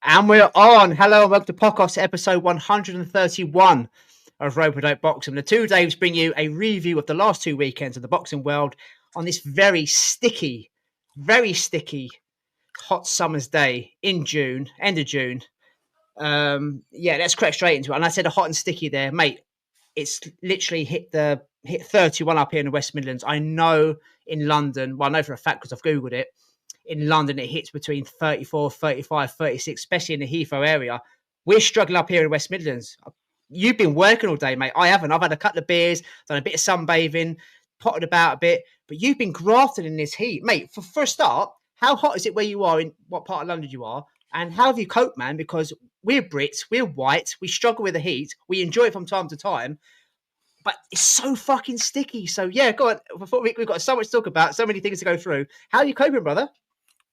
And we're on. Hello and welcome to podcast episode 131 of Rope Dope Boxing. The two Daves bring you a review of the last 2 weekends of the boxing world on this very sticky, hot summer's day in June, end of June. Let's crack straight into it. And I said a hot and sticky there, mate. It's literally hit 31 up here in the West Midlands. I know in London, well, I know for a fact because I've Googled it. In London, it hits between 34, 35, 36, especially in the Heathrow area. We're struggling up here in West Midlands. You've been working all day, mate. I haven't. I've had a couple of beers, done a bit of sunbathing, potted about a bit. But you've been grafted in this heat. Mate, for a start, how hot is it where you are, in what part of London you are? And how have you coped, man? Because we're Brits, we're white, we struggle with the heat. We enjoy it from time to time. But it's so fucking sticky. So, yeah, go on. We've got so much to talk about, so many things to go through. How are you coping, brother?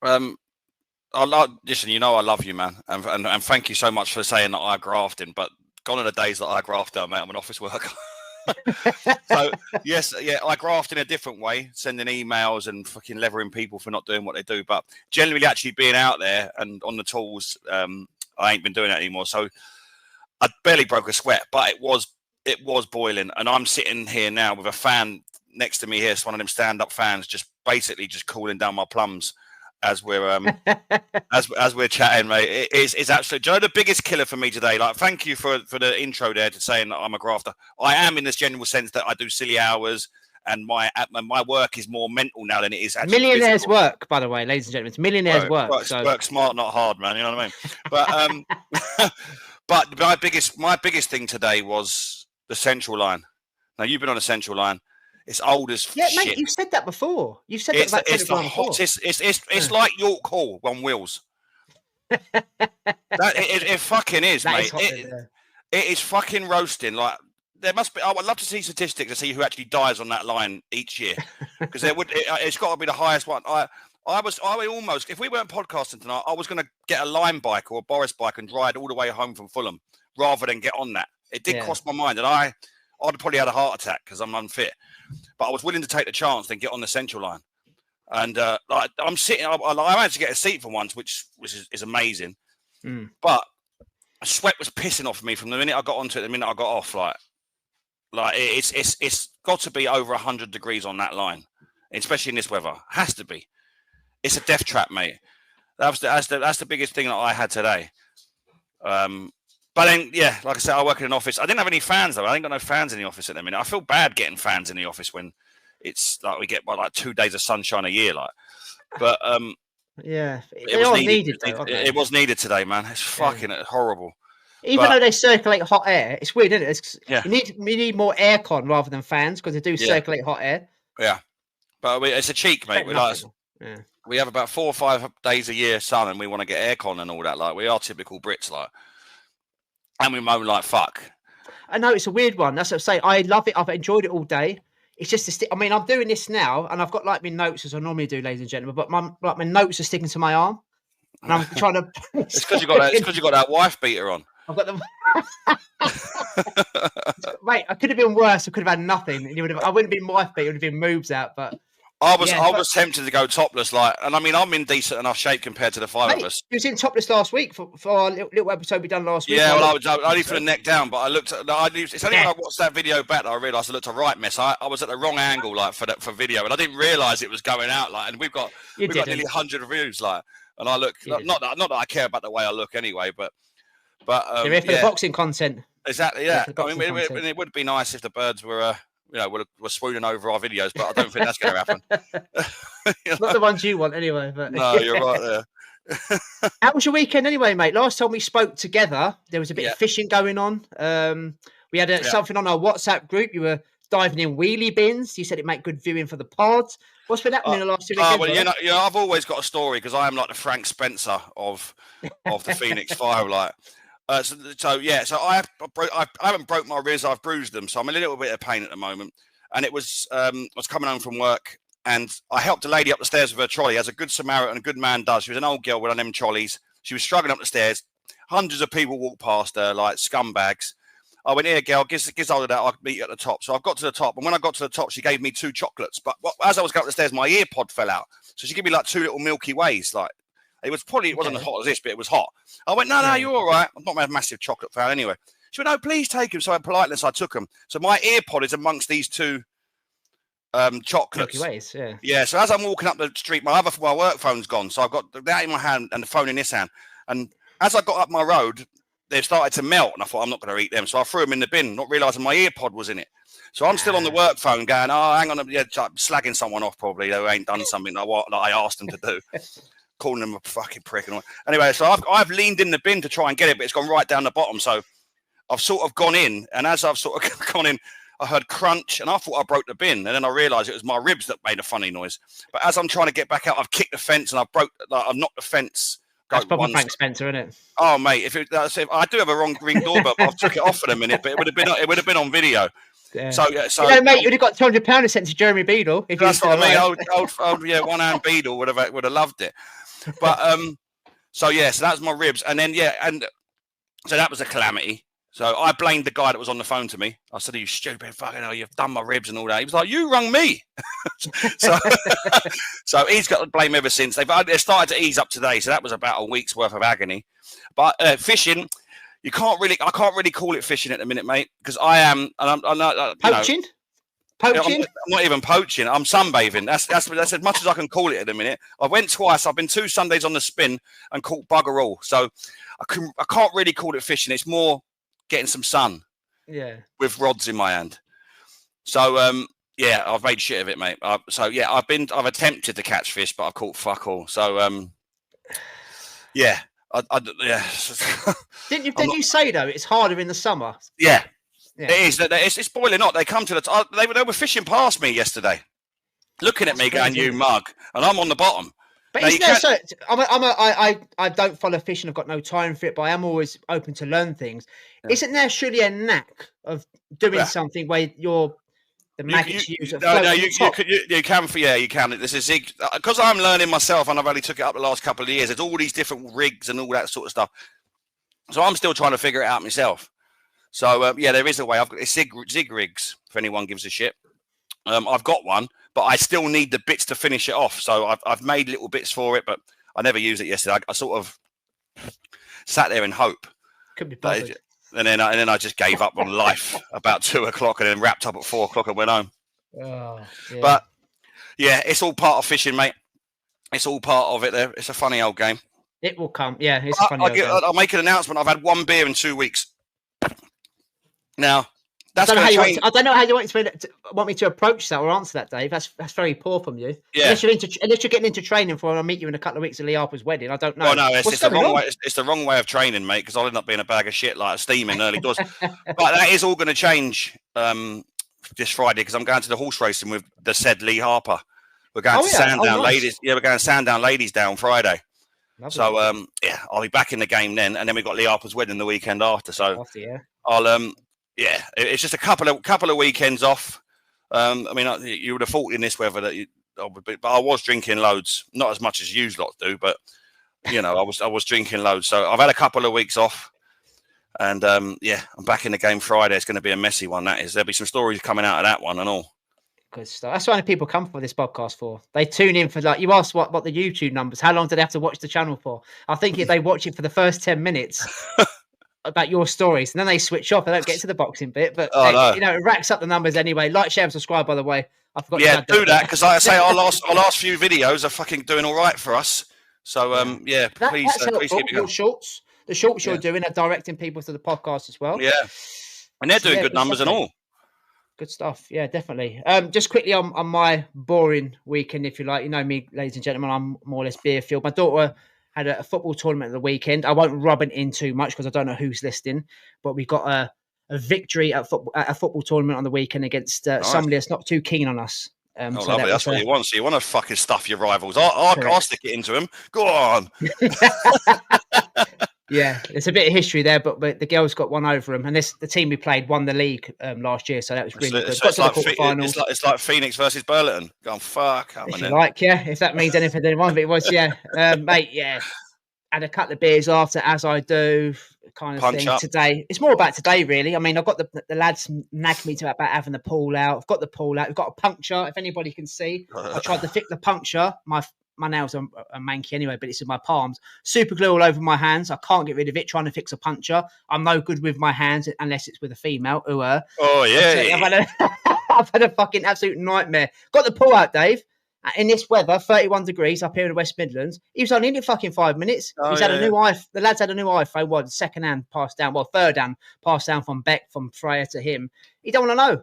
Listen, you know I love you, man, and thank you so much for saying that I grafting. But gone are the days that I graft out, mate. I'm an office worker. So yes, yeah, I graft in a different way, sending emails and fucking levering people for not doing what they do. But generally, actually being out there and on the tools, I ain't been doing that anymore. So I barely broke a sweat, but it was boiling, and I'm sitting here now with a fan next to me here. It's one of them stand-up fans, just basically just cooling down my plums. As we're as we're chatting, mate, it's absolutely. Do you know the biggest killer for me today? Like, thank you for the intro there to saying that I'm a grafter. I am in this general sense that I do silly hours, and my work is more mental now than it is actually millionaires physical. Work, by the way, ladies and gentlemen. It's millionaires work. Work smart, not hard, man. You know what I mean? But but my biggest thing today was the central line. Now you've been on a central line. It's old as shit. Mate, you've said that before. You've said that about it's the hottest. It's like York Hall on wheels. It fucking is, that mate. It is fucking roasting. Like there must be. I would love to see statistics to see who actually dies on that line each year, because it's got to be the highest one. I almost, if we weren't podcasting tonight, I was going to get a Lime bike or a Boris bike and ride all the way home from Fulham rather than get on that. It did cross my mind, and I'd have probably had a heart attack because I'm unfit. But I was willing to take the chance and get on the central line. And I'm sitting, I managed to get a seat for once, which is amazing. But sweat was pissing off me from the minute I got onto it, the minute I got off. Like it's got to be over 100 degrees on that line, especially in this weather. Has to be. It's a death trap, mate. That's the biggest thing that I had today. But then, yeah, like I said, I work in an office. I didn't have any fans, though. I ain't got no fans in the office at the minute. I feel bad getting fans in the office when it's like we get like 2 days of sunshine a year, like. But yeah, it was needed. It was needed today, man. It's fucking horrible. Even though they circulate hot air, it's weird, isn't it? We need more aircon rather than fans because they do circulate hot air. Yeah, but it's a cheek, mate. We have about 4 or 5 days a year sun, and we want to get aircon and all that. Like we are typical Brits, like. And we moan like fuck. I know it's a weird one. That's what I say. I love it. I've enjoyed it all day. It's just I'm doing this now, and I've got like my notes as I normally do, ladies and gentlemen. But my notes are sticking to my arm, and I'm trying to. It's because you got that. It's because you got that wife beater on. I've got them. Mate, I could have been worse. I could have had nothing, and I wouldn't have been wife beater. It would have been moves out, but. I was tempted to go topless, like, and I mean, I'm in decent enough shape compared to the five of us. You was in topless last week for our little episode we done last week. Yeah, well, I was only for the neck down, but I looked at. It's only when I watched that video back that I realised I looked a right mess. I was at the wrong angle, like for video, and I didn't realise it was going out, like, and we've got nearly 100 reviews, like, and I look not that I care about the way I look anyway, but you're here for the boxing content. Exactly, yeah. I mean, it would be nice if the birds were. We're swooning over our videos, but I don't think that's going to happen. Not the ones you want, anyway. But no, you're right there. How was your weekend, anyway, mate? Last time we spoke together, there was a bit of fishing going on. We had something on our WhatsApp group. You were diving in wheelie bins. You said it made good viewing for the pod. What's been happening in the last 2 weekends? Well, I've always got a story because I am like the Frank Spencer of the Phoenix Fire, like. So I haven't broke my ribs. I've bruised them, so I'm a little bit of pain at the moment. And it was I was coming home from work, and I helped a lady up the stairs with her trolley, as a good Samaritan, a good man does. She was an old girl with one of them trolleys. She was struggling up the stairs. Hundreds of people walked past her like scumbags. I went, here, girl, give hold of that. I'll meet you at the top. So I've got to the top, and when I got to the top, she gave me 2 chocolates. But as I was going up the stairs, my ear pod fell out. So she gave me like 2 little Milky Ways, like. It wasn't as hot as this, but it was hot. I went, no, you're all right. I'm not a massive chocolate fan anyway. She went, no, please take them. So I politeness, I took them. So my ear pod is amongst these two chocolates. Milky Ways, yeah. Yeah, so as I'm walking up the street, my work phone's gone. So I've got that in my hand and the phone in this hand. And as I got up my road, they started to melt. And I thought, I'm not going to eat them. So I threw them in the bin, not realising my ear pod was in it. So I'm still on the work phone going, oh, hang on, slagging someone off probably who ain't done something that I asked them to do. Calling them a fucking prick. And all. Anyway, so I've leaned in the bin to try and get it, but it's gone right down the bottom. So I've sort of gone in, and as I've sort of gone in, I heard crunch, and I thought I broke the bin, and then I realised it was my ribs that made a funny noise. But as I'm trying to get back out, I've kicked the fence, and I've knocked the fence. That's probably Frank Spencer, isn't it? Oh, mate, if I do have a wrong ring doorbell, but I've took it off for a minute, but it would have been on video. Yeah. So mate, you'd have got £200 sent to Jeremy Beadle. If that's what I mean. Old one-hand Beadle would have loved it. But so that's my ribs, and then so that was a calamity. So I blamed the guy that was on the phone to me. I said, "You stupid fucking hell, you've done my ribs and all that." He was like, "You rung me." so he's got to blame ever since. They started to ease up today, so that was about a week's worth of agony. But fishing, I can't really call it fishing at the minute, mate, because I am, and I'm not poaching. Poaching? I'm not even poaching. I'm sunbathing. That's as much as I can call it at the minute. I went twice. I've been 2 Sundays on the spin and caught bugger all. So I can't really call it fishing. It's more getting some sun. Yeah. With rods in my hand. So I've made shit of it, mate. I've attempted to catch fish, but I've caught fuck all. So Didn't you say though it's harder in the summer? Yeah. It is. It's boiling hot. They come to they were fishing past me yesterday, looking at me going, "You mug," and I'm on the bottom. But I don't follow fishing. I've got no time for it, but I am always open to learn things. Yeah. Isn't there surely a knack of doing something where you're the maggots use? You can. This is because I'm learning myself, and I've only took it up the last couple of years. There's all these different rigs and all that sort of stuff. So I'm still trying to figure it out myself. So, there is a way. I've got zig rigs, if anyone gives a shit. I've got one, but I still need the bits to finish it off. So I've made little bits for it, but I never used it yesterday. I sort of sat there in hope. Could be bothered. And then I just gave up on life about 2:00 and then wrapped up at 4:00 and went home. Oh, yeah. But, it's all part of fishing, mate. It's all part of it there. It's a funny old game. It will come. Yeah, it's a funny old game. I'll make an announcement. I've had 1 beer in 2 weeks. Now, I don't know how you want me to approach that or answer that, Dave. That's very poor from you. Yeah. Unless you're getting into training for, and I'll meet you in a couple of weeks at Lee Harper's wedding. I don't know. Well, no, it's the wrong way. It's the wrong way of training, mate. Because I'll end up being a bag of shit like steaming early doors. But that is all going to change this Friday because I'm going to the horse racing with the said Lee Harper. We're going to Sandown Ladies. Yeah, we're going to Sandown Ladies down Friday. Lovely. So I'll be back in the game then, and then we've got Lee Harper's wedding the weekend after. So I'll it's just a couple of weekends off. I mean, you would have thought in this weather that but I was drinking loads, not as much as you lot do, but I was drinking loads. So I've had a couple of weeks off, and I'm back in the game Friday. It's going to be a messy one. That is. There'll be some stories coming out of that one and all. Good stuff. That's why people come for this podcast for. They tune in for you asked what the YouTube numbers. How long do they have to watch the channel for? I think if they watch it for the first 10 minutes. About your stories, and then they switch off. They don't get to the boxing bit, but it racks up the numbers anyway. Like, share, and subscribe. By the way, I forgot. Yeah, do that because, like I say, our last few videos are fucking doing all right for us. So, please keep it going. The shorts you're doing are directing people to the podcast as well. Yeah, and they're doing good numbers and all. Good stuff. Yeah, definitely. Just quickly on my boring weekend, if you like. You know me, ladies and gentlemen. I'm more or less beer filled. My daughter had a football tournament at the weekend. I won't rub it in too much because I don't know who's listening, but we got a victory at a football tournament on the weekend against somebody that's not too keen on us. Lovely. That's what you want. So you want to fucking stuff your rivals. I'll stick it into them. Go on. Yeah, there's a bit of history there, but the girls got one over them, and the team we played won the league last year, so that was really good. It's like Phoenix versus Burlington. Going fuck up, if that means anything to anyone, but it was mate. Yeah, had a couple of beers after, as I do, kind of Punch thing. Up. Today, it's more about today, really. I mean, I've got the lads nagged me about having the pool out. I've got the pool out. We've got a puncture. If anybody can see, I tried to fix the puncture. My my nails are manky anyway, but it's in my palms. Super glue all over my hands. I can't get rid of it. Trying to fix a puncture. I'm no good with my hands unless it's with a female. Oh yeah. I've had a fucking absolute nightmare. Got the pull out, Dave. In this weather, 31 degrees up here in the West Midlands. He was only in it fucking 5 minutes. He's had a new iPhone. The lads had a new iPhone. Well, second hand passed down. Well, third hand passed down from Beck, from Freya to him. He don't want to know.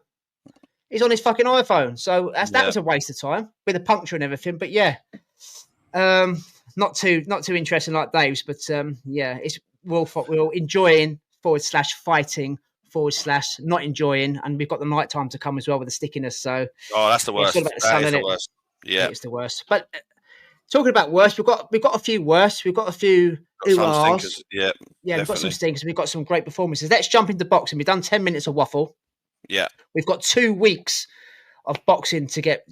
He's on his fucking iPhone. So that was a waste of time with a puncture and everything. But yeah, not too interesting like Dave's. But yeah, it's we'll enjoying /fighting / not enjoying, and we've got the night time to come as well with the stickiness. So that's the worst. That is the worst. Yeah, it's the worst. But talking about worst, we've got a few worst. We've got a few stinkers. Yeah, we've got some stinkers. We've got some great performances. Let's jump into boxing. We've done 10 minutes of waffle. Yeah, we've got 2 weeks of boxing to get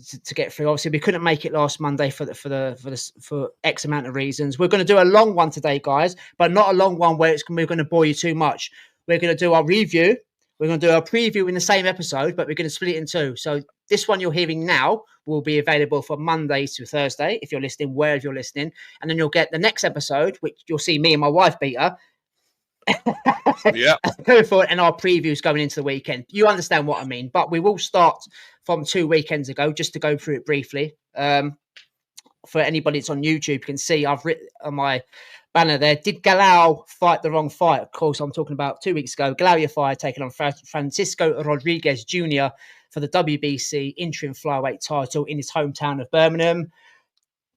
through. Obviously, we couldn't make it last Monday for X amount of reasons. We're going to do a long one today, guys, but not a long one where we're going to bore you too much. We're going to do our review. We're going to do a preview in the same episode, but we're going to split it in 2. So this one you're hearing now will be available from Monday to Thursday, if you're listening, wherever you're listening. And then you'll get the next episode, which you'll see me and my wife beat her. Yeah. Going forward, and our previews going into the weekend. You understand what I mean. But we will start from 2 weekends ago, just to go through it briefly. For anybody that's on YouTube, you can see I've written on my banner there, did Galal fight the wrong fight? Of course, I'm talking about 2 weeks ago. Galal Yafai taking on Francisco Rodriguez Jr. for the WBC interim flyweight title in his hometown of Birmingham.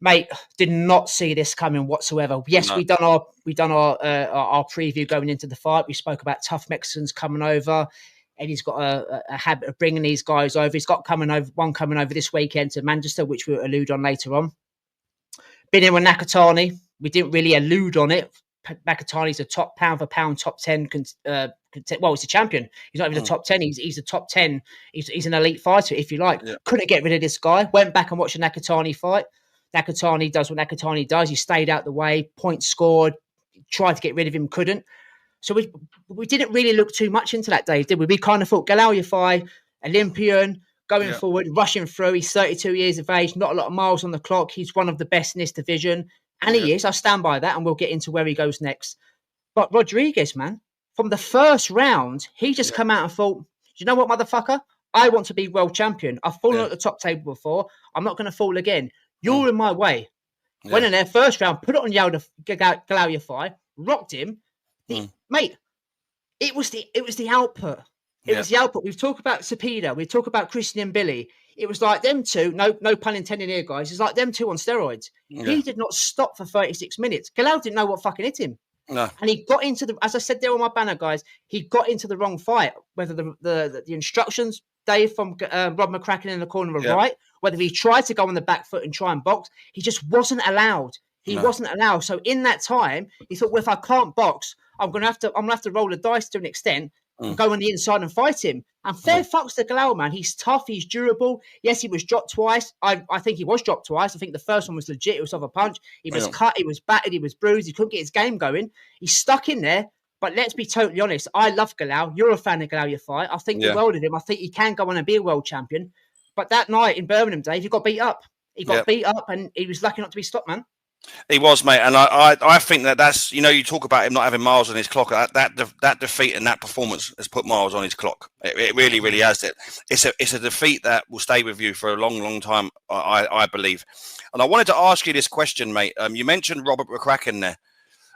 Mate, did not see this coming whatsoever. Yes, no. we done our preview going into the fight. We spoke about tough Mexicans coming over, and he's got a habit of bringing these guys over. He's got one coming over this weekend to Manchester, which we'll allude on later on. Been in with Nakatani. We didn't really allude on it. Nakatani's a top pound for pound, top 10. He's a champion. He's not even a top 10. He's a top 10. He's an elite fighter, if you like. Yeah. Couldn't get rid of this guy. Went back and watched a Nakatani fight. Nakatani does what Nakatani does. He stayed out the way, points scored, tried to get rid of him, couldn't. So we didn't really look too much into that, Dave, did we? We kind of thought Galal Yafai, Olympian, going forward, rushing through. He's 32 years of age, not a lot of miles on the clock. He's one of the best in this division. And he is. I stand by that, and we'll get into where he goes next. But Rodriguez, man, from the first round, he just come out and thought, you know what, motherfucker? I want to be world champion. I've fallen at the top table before. I'm not going to fall again. You're in my way. Went in there, first round, put it on Galal Yafai, rocked him. Mate, it was the output. It was the output. We've talked about Cepeda. We've talked about Christian and Billy. It was like them two, no pun intended here, guys. It's like them two on steroids. Yeah. He did not stop for 36 minutes. Galal didn't know what fucking hit him. No. And he got into as I said there on my banner, guys, he got into the wrong fight. Whether the instructions, Dave, from Rob McCracken in the corner were right, whether he tried to go on the back foot and try and box, he just wasn't allowed. He wasn't allowed. So in that time, he thought, well, if I can't box, I'm gonna have to roll the dice to an extent and go on the inside and fight him. And fair fucks to Galal, man. He's tough. He's durable. Yes, he was dropped twice. I think he was dropped twice. I think the first one was legit. It was off a punch. He was cut. He was battered. He was bruised. He couldn't get his game going. He's stuck in there. But let's be totally honest. I love Galal. You're a fan of Galal Yafai. I think the world of him. I think he can go on and be a world champion. But that night in Birmingham, Dave, he got beat up. He got beat up, and he was lucky not to be stopped, man. He was, mate, and I think that's, you talk about him not having miles on his clock. That defeat and that performance has put miles on his clock. It really, really has. It's a defeat that will stay with you for a long, long time, I believe. And I wanted to ask you this question, mate. You mentioned Robert McCracken there,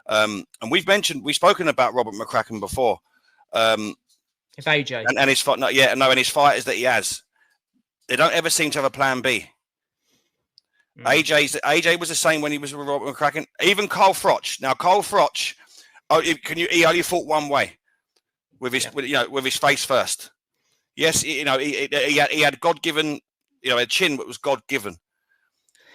and we've spoken about Robert McCracken before. If AJ and his fight, and his fighters that he has, they don't ever seem to have a plan B. AJ was the same when he was with Robert McCracken. Even Carl Froch. Now, Carl Froch, he only fought one way, with his face first. Yes, he had God-given, a chin that was God-given.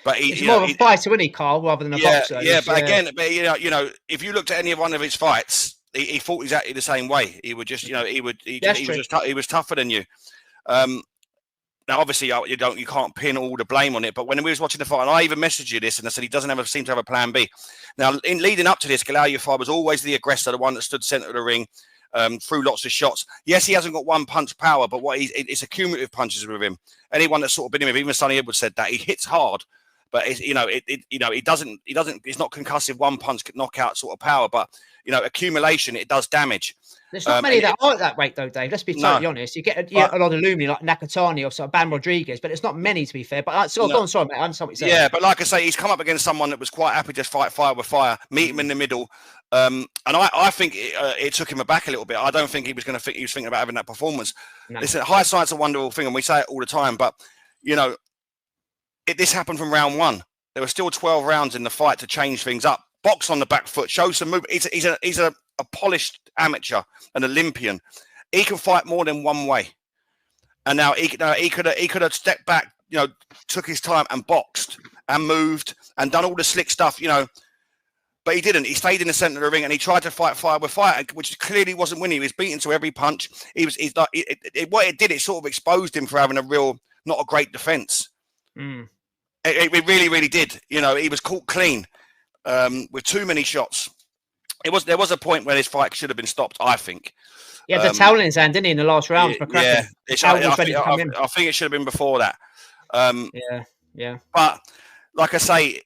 But he's more of a fighter, isn't he, Carl, rather than a boxer? Yeah, but again, if you looked at any one of his fights, he fought exactly the same way. He would just, he was tougher than you. Now, obviously, you can't pin all the blame on it. But when we was watching the fight, and I even messaged you this, and I said he doesn't seem to have a plan B. Now, in leading up to this, Galal Yafai was always the aggressor, the one that stood centre of the ring, threw lots of shots. Yes, he hasn't got one punch power, but it's accumulative punches with him. Anyone that's sort of been in with him, even Sonny Edwards said that he hits hard, but it's, he doesn't. It's not concussive one punch knockout sort of power, but accumulation, it does damage. There's not many that are that weight though, Dave. Let's be totally honest. You get a lot of Lumini like Nakatani or sort of Bam Rodriguez, but it's not many to be fair. But go on, sorry, mate. I understand what you're saying. Yeah, but like I say, he's come up against someone that was quite happy to just fight fire with fire, meet him in the middle. And I think it took him aback a little bit. I don't think he was going to think he was thinking about having that performance. No. Listen, hindsight's a wonderful thing, and we say it all the time. But this happened from round one. There were still 12 rounds in the fight to change things up. Box on the back foot, show some movement. He's a polished amateur, an Olympian. He can fight more than one way. And now he could have stepped back, took his time and boxed and moved and done all the slick stuff, but he didn't. He stayed in the centre of the ring and he tried to fight fire with fire, which clearly wasn't winning. He was beaten to every punch. What it did, it sort of exposed him for having not a great defence. It really, really did. He was caught clean with too many shots. There was a point where this fight should have been stopped, I think. Yeah, the towel in his hand, didn't he, in the last round? Yeah, I think it should have been before that. Yeah. But like I say,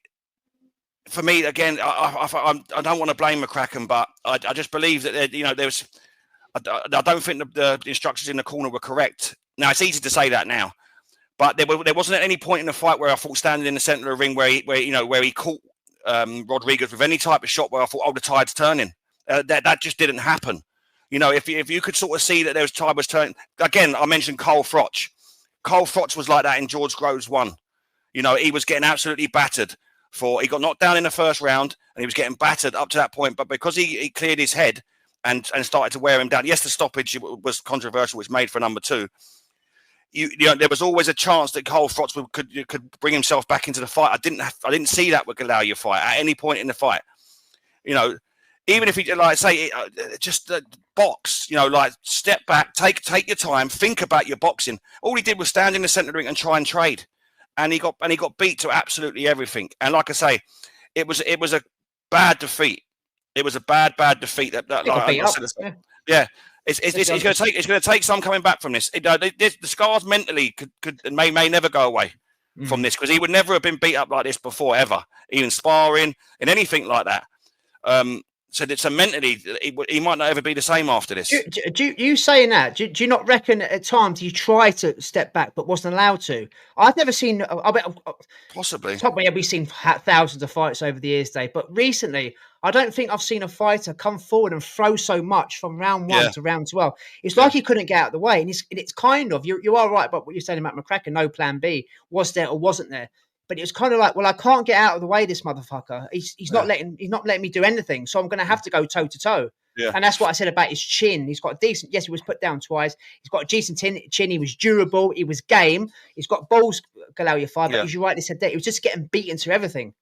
for me, again, I don't want to blame McCracken, but I just believe that there was. I don't think the instructions in the corner were correct. Now it's easy to say that now, but there wasn't at any point in the fight where I thought standing in the centre of the ring where he caught Rodriguez with any type of shot where I thought, the tide's turning. That just didn't happen. If you could sort of see that tide was turning. Again, I mentioned Cole Froch. Cole Froch was like that in George Groves 1. He was getting absolutely battered. He got knocked down in the first round and he was getting battered up to that point. But because he cleared his head and started to wear him down. Yes, the stoppage was controversial. It was made for number 2. There was always a chance that Cole Froch could bring himself back into the fight. I didn't see that with Galal Yafai at any point in the fight. Even if he just box, step back, take your time, think about your boxing. All he did was stand in the centre of the ring and try and trade, and he got beat to absolutely everything. And like I say, it was a bad defeat. It was a bad defeat. Yeah. It's going to take some coming back from this. The scars mentally could may never go away from this, because he would never have been beat up like this before, ever, even sparring and anything like that. So mentally, he might not ever be the same after this. Do you saying that? Do you not reckon at times he tried to step back but wasn't allowed to? I've never seen. Possibly. We've seen thousands of fights over the years, Dave. But recently, I don't think I've seen a fighter come forward and throw so much from round 1 to round 12. It's like he couldn't get out of the way. And it's kind of, you are right about what you're saying about McCracken, no plan B. Was there or wasn't there? But it was kind of like, well, I can't get out of the way, this motherfucker. He's not letting me do anything. So I'm going to have to go toe to toe. Yeah. And that's what I said about his chin. He's got a decent, yes, he was put down twice. He's got a decent chin. He was durable. He was game. He's got balls, Galal Yafai. But as you rightly said there, he was just getting beaten to everything.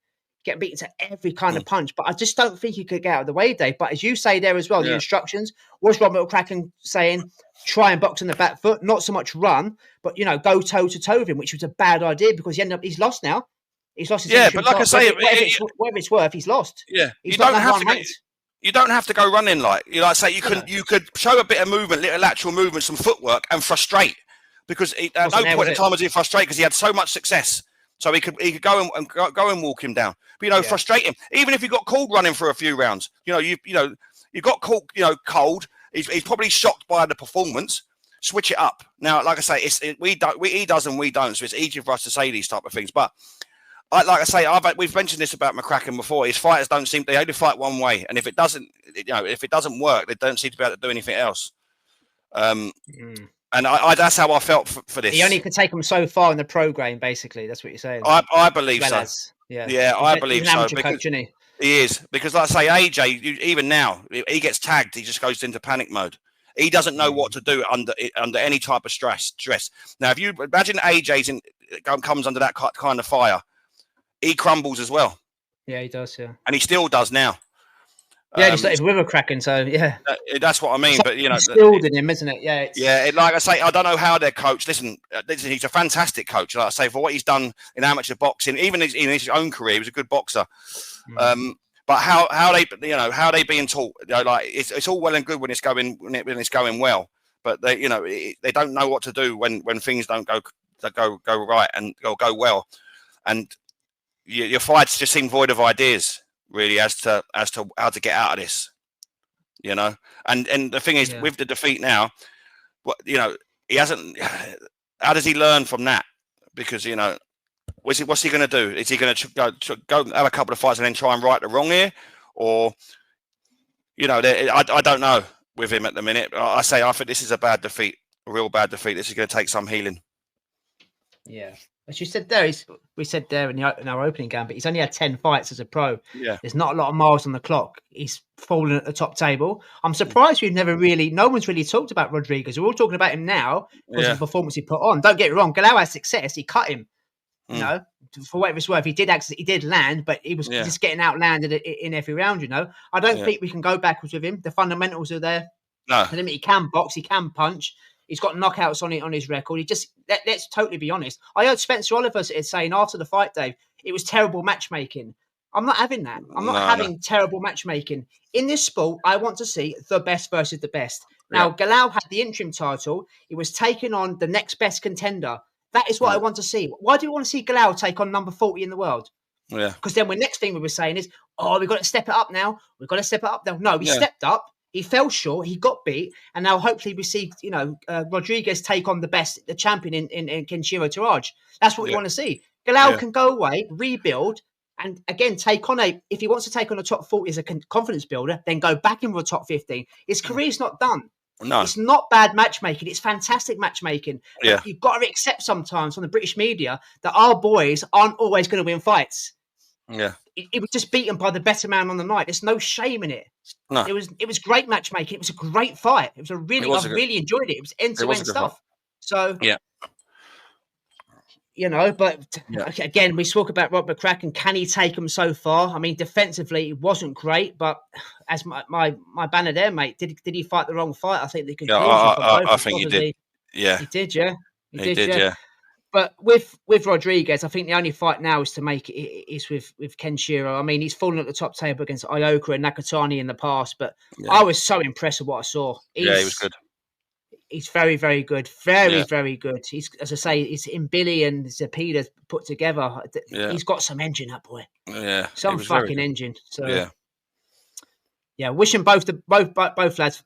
Getting beaten to every kind of punch. But I just don't think he could get out of the way, Dave. But as you say there as well, the instructions, was Robert McCracken saying, try and box on the back foot, not so much run, but, go toe to toe with him, which was a bad idea because he's lost now. He's lost his but like I say, whatever it's worth, he's lost. Yeah, you don't have to go running you could show a bit of movement, little lateral movement, some footwork, and frustrate, because at no point in time was he frustrated because he had so much success. So he could go and walk him down, but frustrate him. Even if he got called running for a few rounds, you got caught, cold. He's probably shocked by the performance. Switch it up. Now, like I say, he does and we don't, so it's easy for us to say these type of things. But we've mentioned this about McCracken before. His fighters they only fight one way, and if it doesn't work, they don't seem to be able to do anything else. And that's how I felt for this. He only could take them so far in the pro game, basically. That's what you're saying. I believe so. I believe so. Coach, isn't he? He is, because like I say, AJ, even now, he gets tagged, he just goes into panic mode. He doesn't know what to do under any type of stress. Now, if you imagine AJ comes under that kind of fire, he crumbles as well. Yeah, he does. Yeah, and he still does now. Yeah, he's with a Kraken, so yeah. That's what I mean. But instilled in him, isn't it? Yeah. Like I say, I don't know how they're coached. Listen, he's a fantastic coach. Like I say, for what he's done in amateur boxing, even in his own career, he was a good boxer. But how they being taught? It's all well and good when it's going well, but they don't know what to do when things don't go right and go well. And your fights just seem void of ideas, really, as to how to get out of this. You know, and the thing is, with the defeat now, he hasn't. How does he learn from that? Because what's he going to do? Is he going to go have a couple of fights and then try and right the wrong here, or I don't know with him at the minute. I think this is a bad defeat, a real bad defeat. This is going to take some healing. Yeah. As you said there, we said there in our opening game, but he's only had 10 fights as a pro. Yeah. There's not a lot of miles on the clock. He's fallen at the top table. I'm surprised no one's really talked about Rodriguez. We're all talking about him now because of the performance he put on. Don't get me wrong, Galal had success. He cut him. For whatever it's worth, he did land, but he was just getting outlanded in every round. I don't think we can go backwards with him. The fundamentals are there. No, he can box, he can punch. He's got knockouts on his record. Let's totally be honest. I heard Spencer Oliver saying after the fight, Dave, it was terrible matchmaking. I'm not having that. I'm not having terrible matchmaking. In this sport, I want to see the best versus the best. Now, Galal had the interim title. He was taking on the next best contender. That is what I want to see. Why do we want to see Galal take on number 40 in the world? Yeah. Because then the next thing we were saying is, we've got to step it up now. We've got to step it up now. No, he stepped up. He fell short. He got beat, and now hopefully we see, Rodriguez take on the champion in Kenshiro Taraj. That's what we want to see. Galal can go away, rebuild, and again take on if he wants to take on a top 40 as a confidence builder, then go back into the top 15. His career's not done. No, it's not bad matchmaking. It's fantastic matchmaking. Yeah. You've got to accept sometimes from the British media that our boys aren't always going to win fights. Yeah. It was just beaten by the better man on the night. There's no shame in it. No. It was great matchmaking. It was a great fight. I really enjoyed it. It was end-to-end stuff. So but again, we talk about Rob McCracken. Can he take him so far? I mean, defensively, it wasn't great, but as my banner there, mate, did he fight the wrong fight? I think the conclusion. I think he did. Yeah, he did. Yeah, he did. Yeah. But with Rodriguez, I think the only fight now is to make is with Kenshiro. I mean, he's fallen at the top table against Ioka and Nakatani in the past, but I was so impressed with what I saw. He was good. He's very, very good. Very good. He's, as I say, he's in Billy and Zepeda put together. He's got some engine, that boy. Yeah. Some fucking engine. So wishing both lads,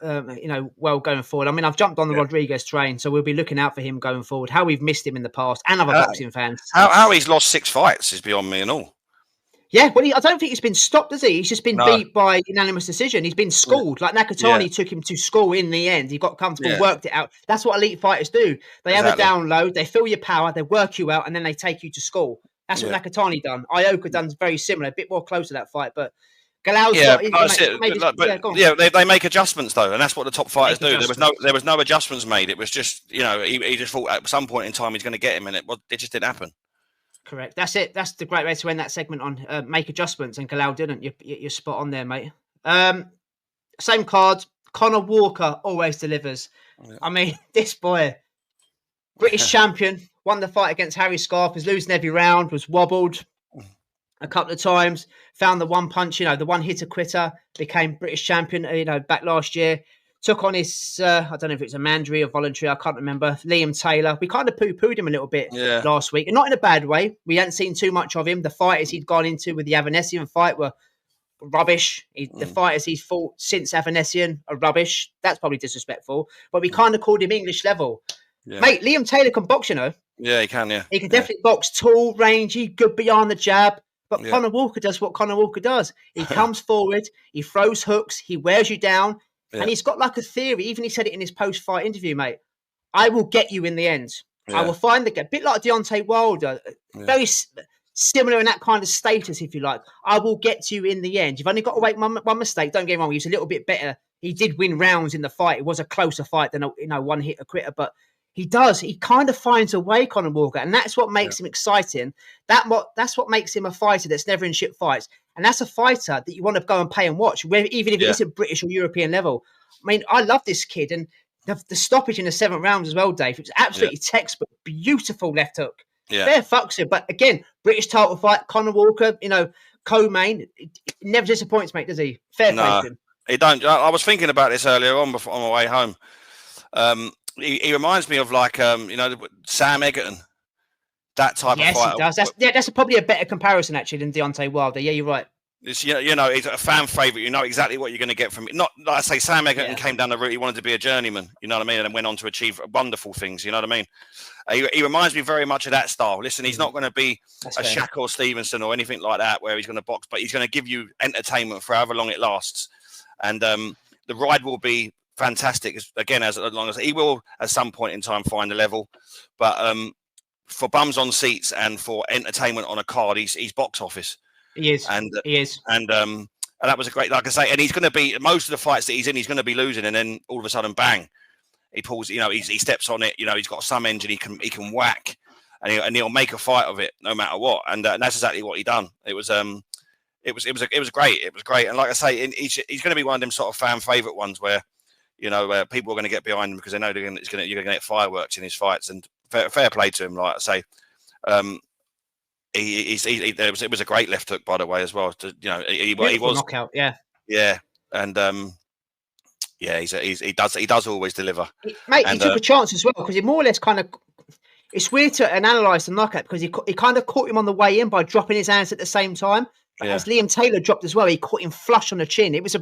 well going forward. I mean, I've jumped on the Rodriguez train, so we'll be looking out for him going forward. How we've missed him in the past, and other boxing fans. How he's lost 6 fights is beyond me and all. Yeah, well, I don't think he's been stopped, has he? He's just been beat by unanimous decision. He's been schooled. Like Nakatani took him to school in the end. He got comfortable, worked it out. That's what elite fighters do. They have a download, they feel your power, they work you out, and then they take you to school. That's what Nakatani done. Ioka done very similar, a bit more close to that fight, but Galal's they make adjustments though, and that's what the top fighters do. There was no adjustments made. It was just he just thought at some point in time he's going to get him, and it just didn't happen. Correct. That's it. That's the great way to end that segment on make adjustments, and Galal didn't. You're spot on there, mate. Same card. Conah Walker always delivers. Yeah. I mean, this boy, British champion, won the fight against Harry Scarf, was losing every round, was wobbled a couple of times, found the one punch, the one hitter quitter, became British champion, back last year. Took on his, I don't know if it's a mandatory or voluntary, I can't remember, Liam Taylor. We kind of poo-pooed him a little bit last week, and not in a bad way. We hadn't seen too much of him. The fighters he'd gone into with the Avanesian fight were rubbish. The fighters he's fought since Avanesian are rubbish. That's probably disrespectful, but we kind of called him English level. Yeah. Mate, Liam Taylor can box, Yeah, he can, He can definitely box, tall, rangy, good beyond the jab. But Conah Walker does what Conah Walker does. He comes forward, he throws hooks, he wears you down. Yeah. And he's got like a theory. Even he said it in his post-fight interview, mate. I will get you in the end. Yeah. I will find a bit like Deontay Wilder, very similar in that kind of status, if you like. I will get to you in the end. You've only got to make one mistake. Don't get me wrong. He was a little bit better. He did win rounds in the fight. It was a closer fight than one hit a quitter, but he does. He kind of finds a way, Conah Walker, and that's what makes him exciting. That's what makes him a fighter that's never in shit fights. And that's a fighter that you want to go and pay and watch, even if it isn't British or European level. I mean, I love this kid. And the stoppage in the 7th round as well, Dave, it was absolutely textbook, beautiful left hook. Yeah. Fair fucks him. But again, British title fight, Conah Walker, co-main, never disappoints, mate, does he? Fair play to him. He don't. I was thinking about this earlier on my way home. He reminds me of Sam Egerton. that type of Yes, fighter. he does. That's probably a better comparison actually than Deontay Wilder. Yeah, you're right. It's, you know, he's a fan favorite. You know exactly what you're going to get from it. Not like I say, Sam Egerton came down the route. He wanted to be a journeyman. You know what I mean, and then went on to achieve wonderful things. You know what I mean. He reminds me very much of that style. Listen, he's not going to be a Shaq or Stevenson or anything like that, where he's going to box, but he's going to give you entertainment for however long it lasts. And the ride will be fantastic. Again, as long as he will at some point in time find a level, but for bums on seats and for entertainment on a card, he's box office. He is. He is. And that was a great, like I say, and he's going to be, most of the fights that he's in, he's going to be losing, and then all of a sudden, bang, he pulls. You know, he steps on it. You know, he's got some engine. He can whack, and he'll make a fight of it no matter what. And that's exactly what he done. It was great. It was great. And like I say, he's going to be one of them sort of fan favorite ones where, you know, where people are going to get behind him because they know you're going to get fireworks in his fights. And fair play to him. Like I say, it was a great left hook, by the way, as well. You know, he was knockout. Yeah. And he does always deliver. Mate, he took a chance as well because he more or less kind of. It's weird to analyse the knockout because he kind of caught him on the way in by dropping his hands at the same time. As Liam Taylor dropped as well, he caught him flush on the chin. It was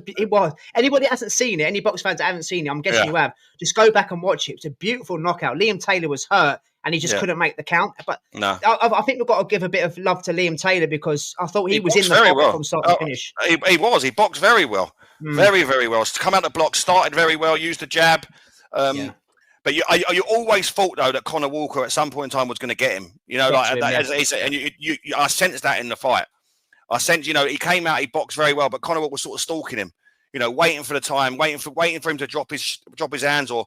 anybody that hasn't seen it, any box fans that haven't seen it, I'm guessing you have. Just go back and watch it. It was a beautiful knockout. Liam Taylor was hurt and he just couldn't make the count. But no, I think we've got to give a bit of love to Liam Taylor because I thought he was in the fight from start to finish. He was. He boxed very well, very very well. Come out the block, started very well, used the jab. But you always thought though that Conah Walker at some point in time was going to get him. You know, as he said, and I sensed that in the fight. I sensed, you know, he came out, he boxed very well, but Conah Walker was sort of stalking him, you know, waiting for the time, waiting for him to drop his hands or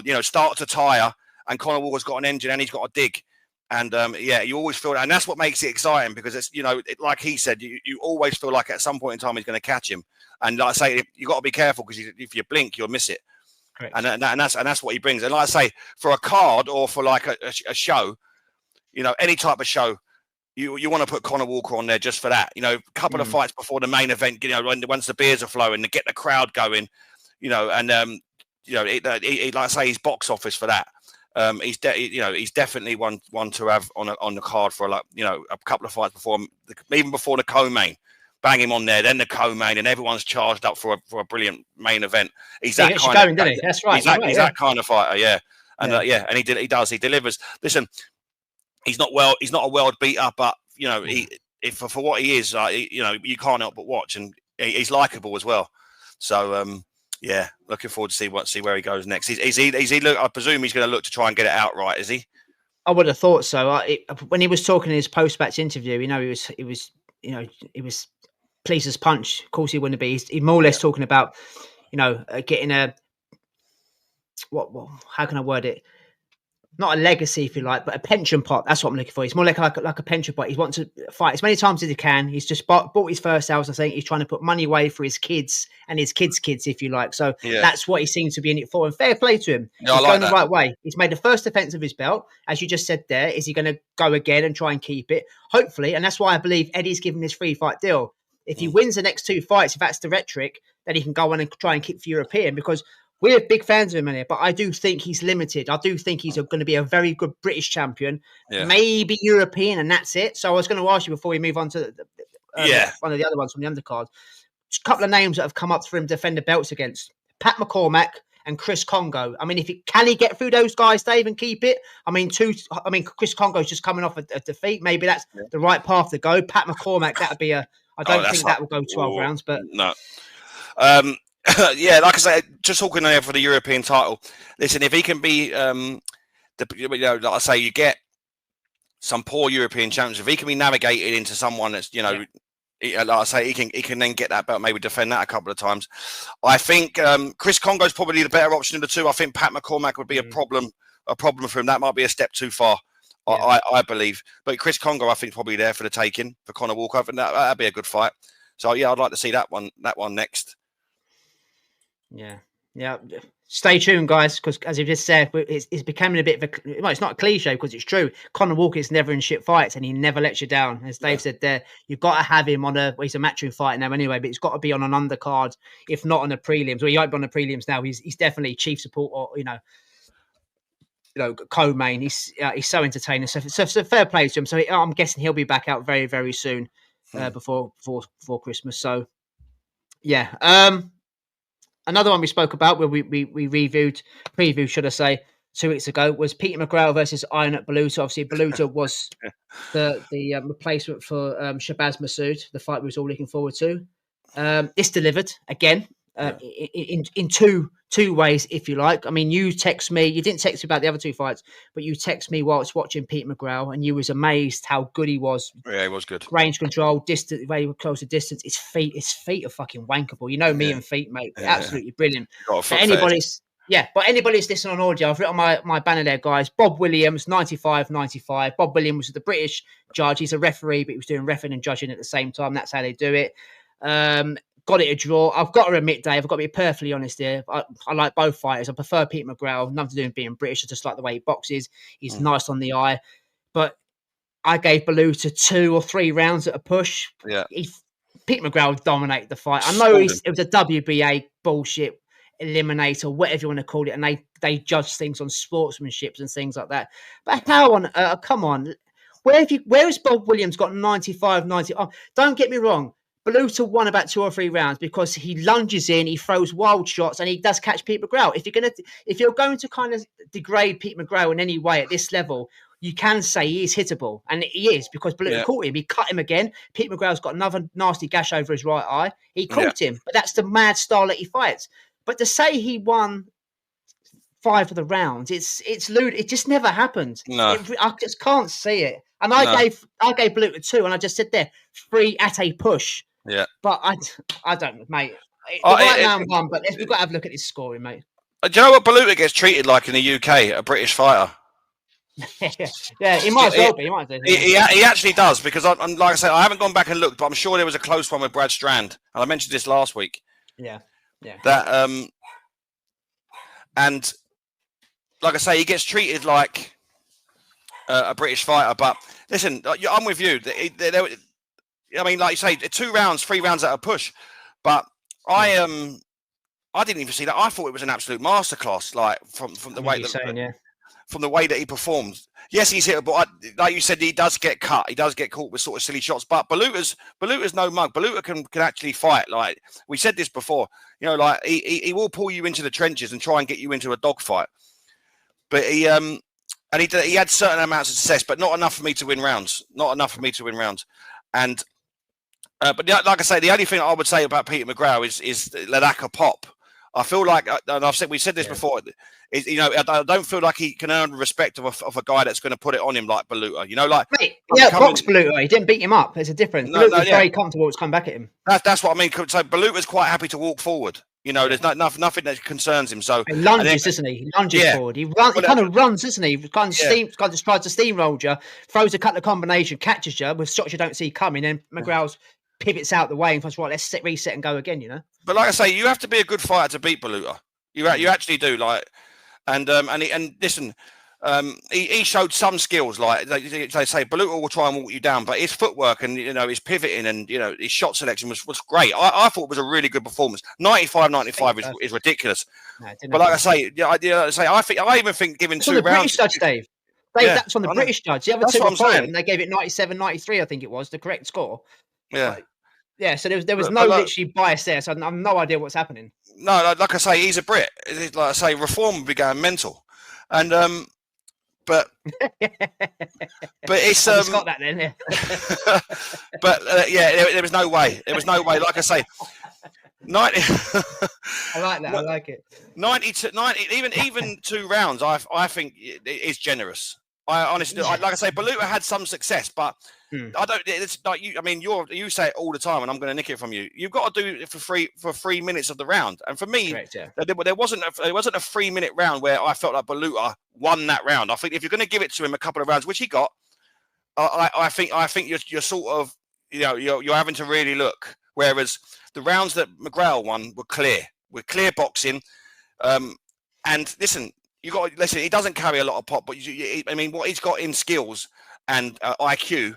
you know, start to tire. And Conah Walker's got an engine and he's got a dig. And you always feel that, and that's what makes it exciting because it's, you know, like he said, you always feel like at some point in time he's going to catch him. And like I say, you got to be careful because if you blink, you'll miss it. Correct. And that's what he brings. And like I say, for a card or for like a show, you know, any type of show, you want to put Conah Walker on there just for that. You know, a couple of fights before the main event, you know, once the beers are flowing, to get the crowd going, you know, and you know, like I say, he's box office for that. He's definitely one to have on the card for, like, you know, a couple of fights before, even before the co-main. Bang him on there, then the co-main, and everyone's charged up for a brilliant main event. He's that kind of, doesn't he? That's right. He's that kind of fighter, yeah. And and he delivers. Listen, he's not a world beater, but you know, for what he is, you know, you can't help but watch, and he's likable as well. So looking forward to see where he goes next. Is he look? I presume he's going to look to try and get it outright. Is he? I would have thought so. When he was talking in his post-match interview, you know, he was pleased as punch. Of course, he wouldn't be. He's more or less talking about, you know, getting a how can I word it? Not a legacy, if you like, but a pension pot. That's what I'm looking for. He's more like a pension pot. He wants to fight as many times as he can. He's just bought his first house. I think he's trying to put money away for his kids and his kids' kids, if you like. So that's what he seems to be in it for. And fair play to him. He's going the right way. He's made the first defense of his belt. As you just said there, is he going to go again and try and keep it? Hopefully. And that's why I believe Eddie's given this 3-fight deal. If he wins the next 2 fights, if that's the rhetoric, then he can go on and try and kick for European, because we're big fans of him in here, but I do think he's limited. I do think he's going to be a very good British champion, maybe European, and that's it. So I was going to ask you before we move on to one of the other ones from the undercard. Just a couple of names that have come up for him to defend the belts against: Pat McCormack and Chris Congo. I mean, can he get through those guys, Dave, and keep it? I mean, Chris Congo's just coming off a defeat. Maybe that's the right path to go. Pat McCormack, that'd be I don't think that will go 12 rounds, but no. Like I say, just talking there for the European title. Listen, if he can be, like I say, you get some poor European champions. If he can be navigated into someone that's, you know, like I say, he can then get that belt, maybe defend that a couple of times. I think Chris Congo is probably the better option of the two. I think Pat McCormack would be a problem for him. That might be a step too far. I believe, but Chris Congo, I think, probably there for the taking for Conah Walker. I think that'd be a good fight. So I'd like to see that one next. Yeah. Stay tuned, guys, because as you just said, it's becoming a bit of it's not a cliche because it's true. Conah Walker is never in shit fights and he never lets you down. As Dave said there, you've got to have him on he's a matchroom fight now anyway, but it's got to be on an undercard, if not on the prelims. Well, he won't be on the prelims now. He's definitely chief support, or, you know. co-main. He's so entertaining. So fair play to him. So I'm guessing he'll be back out very, very soon, before Christmas. So yeah. Another one we spoke about where we previewed, should I say, 2 weeks ago, was Peter McGraw versus Iron at Beluta. Obviously, Beluta was the replacement for Shabazz Massoud, the fight we was all looking forward to. This delivered again, in two ways, if you like. I mean, you text me. You didn't text me about the other 2 fights, but you text me whilst watching Pete McGraw, and you was amazed how good he was. Yeah, he was good. Range control, distance, very close to distance. His feet are fucking wankable. You know me and feet, mate. Absolutely brilliant. But anybody's listening on audio, I've written my banner there, guys. Bob Williams, 95-95. Bob Williams was the British judge. He's a referee, but he was doing refereeing and judging at the same time. That's how they do it. Got it a draw. I've got to admit, Dave, I've got to be perfectly honest here. I like both fighters. I prefer Pete McGraw. Nothing to do with being British. I just like the way he boxes. He's nice on the eye. But I gave Beluta 2 or 3 rounds at a push. Yeah. Pete McGraw dominated the fight. I know it was a WBA bullshit eliminator, whatever you want to call it, and they judge things on sportsmanship and things like that. But how on come on. Where has Bob Williams got 95-90? Oh, don't get me wrong. Beluta won about 2 or 3 rounds because he lunges in, he throws wild shots, and he does catch Pete McGraw. If you're going to kind of degrade Pete McGraw in any way at this level, you can say he is hittable, and he is, because Beluta caught him. He cut him again. Pete McGraw's got another nasty gash over his right eye. He caught him, but that's the mad style that he fights. But to say he won 5 of the rounds, it's lewd. It just never happened. No, I just can't see it. And I gave Beluta 2, and I just said there 3 at a push. Yeah, but I don't know, mate. The right man won, but we've got to have a look at his scoring, mate. Do you know what Beluta gets treated like in the UK? A British fighter. Yeah, he might as well be. He actually does, because I'm like I said, I haven't gone back and looked, but I'm sure there was a close one with Brad Strand, and I mentioned this last week. Yeah. That and like I say, he gets treated like a British fighter. But listen, I'm with you. I mean, like you say, 2 rounds, 3 rounds at a push. But I didn't even see that. I thought it was an absolute masterclass, like from the way from the way that he performed. Yes, he's hit, but like you said, he does get cut. He does get caught with sort of silly shots. But Beluta's no mug. Beluta can actually fight. Like we said this before, like he will pull you into the trenches and try and get you into a dogfight. But he had certain amounts of success, but not enough for me to win rounds. And but like I say, the only thing I would say about Peter McGraw is the lack of pop. I feel like, and we said this before, I don't feel like he can earn the respect of a guy that's going to put it on him like Beluta. Mate, box Beluta. He didn't beat him up. There's a difference. Beluta's very comfortable to come back at him. That's what I mean. So Beluta's quite happy to walk forward. There's nothing that concerns him. So he lunges, isn't he? He lunges forward. He kind of runs, isn't he? He kind of tries to steamroll you, throws a couple of combination, catches you with shots you don't see coming, and McGraw's pivots out the way and goes, right, let's reset and go again, But like I say, you have to be a good fighter to beat Beluta. You actually do. Like, and listen, he showed some skills. Like they say, Beluta will try and walk you down, but his footwork and his pivoting and his shot selection was great. I thought it was a really good performance. 95-95 is ridiculous. No, but like I say, I even think giving 2 rounds. British judge, Dave, that's on the British judge. The other 2 were fine, and they gave it 97-93. I think it was the correct score. Yeah. So there was no literally bias there. So I have no idea what's happening. No, like I say, he's a Brit. Like I say, reform would be going mental, and but it's got that then. Yeah. But there was no way. There was no way. Like I say, 90. I like that. I like it. 90, even 2 rounds. I think is generous. I honestly, like I say, Beluta had some success, but I don't. It's like you. I mean, you say it all the time, and I'm going to nick it from you. You've got to do it for 3 minutes of the round, and for me, correct, yeah. there wasn't a 3-minute round where I felt like Beluta won that round. I think if you're going to give it to him a couple of rounds, which he got, I think you're sort of you're having to really look. Whereas the rounds that McGraw won were clear boxing, and listen. He doesn't carry a lot of pop, but I mean, what he's got in skills and IQ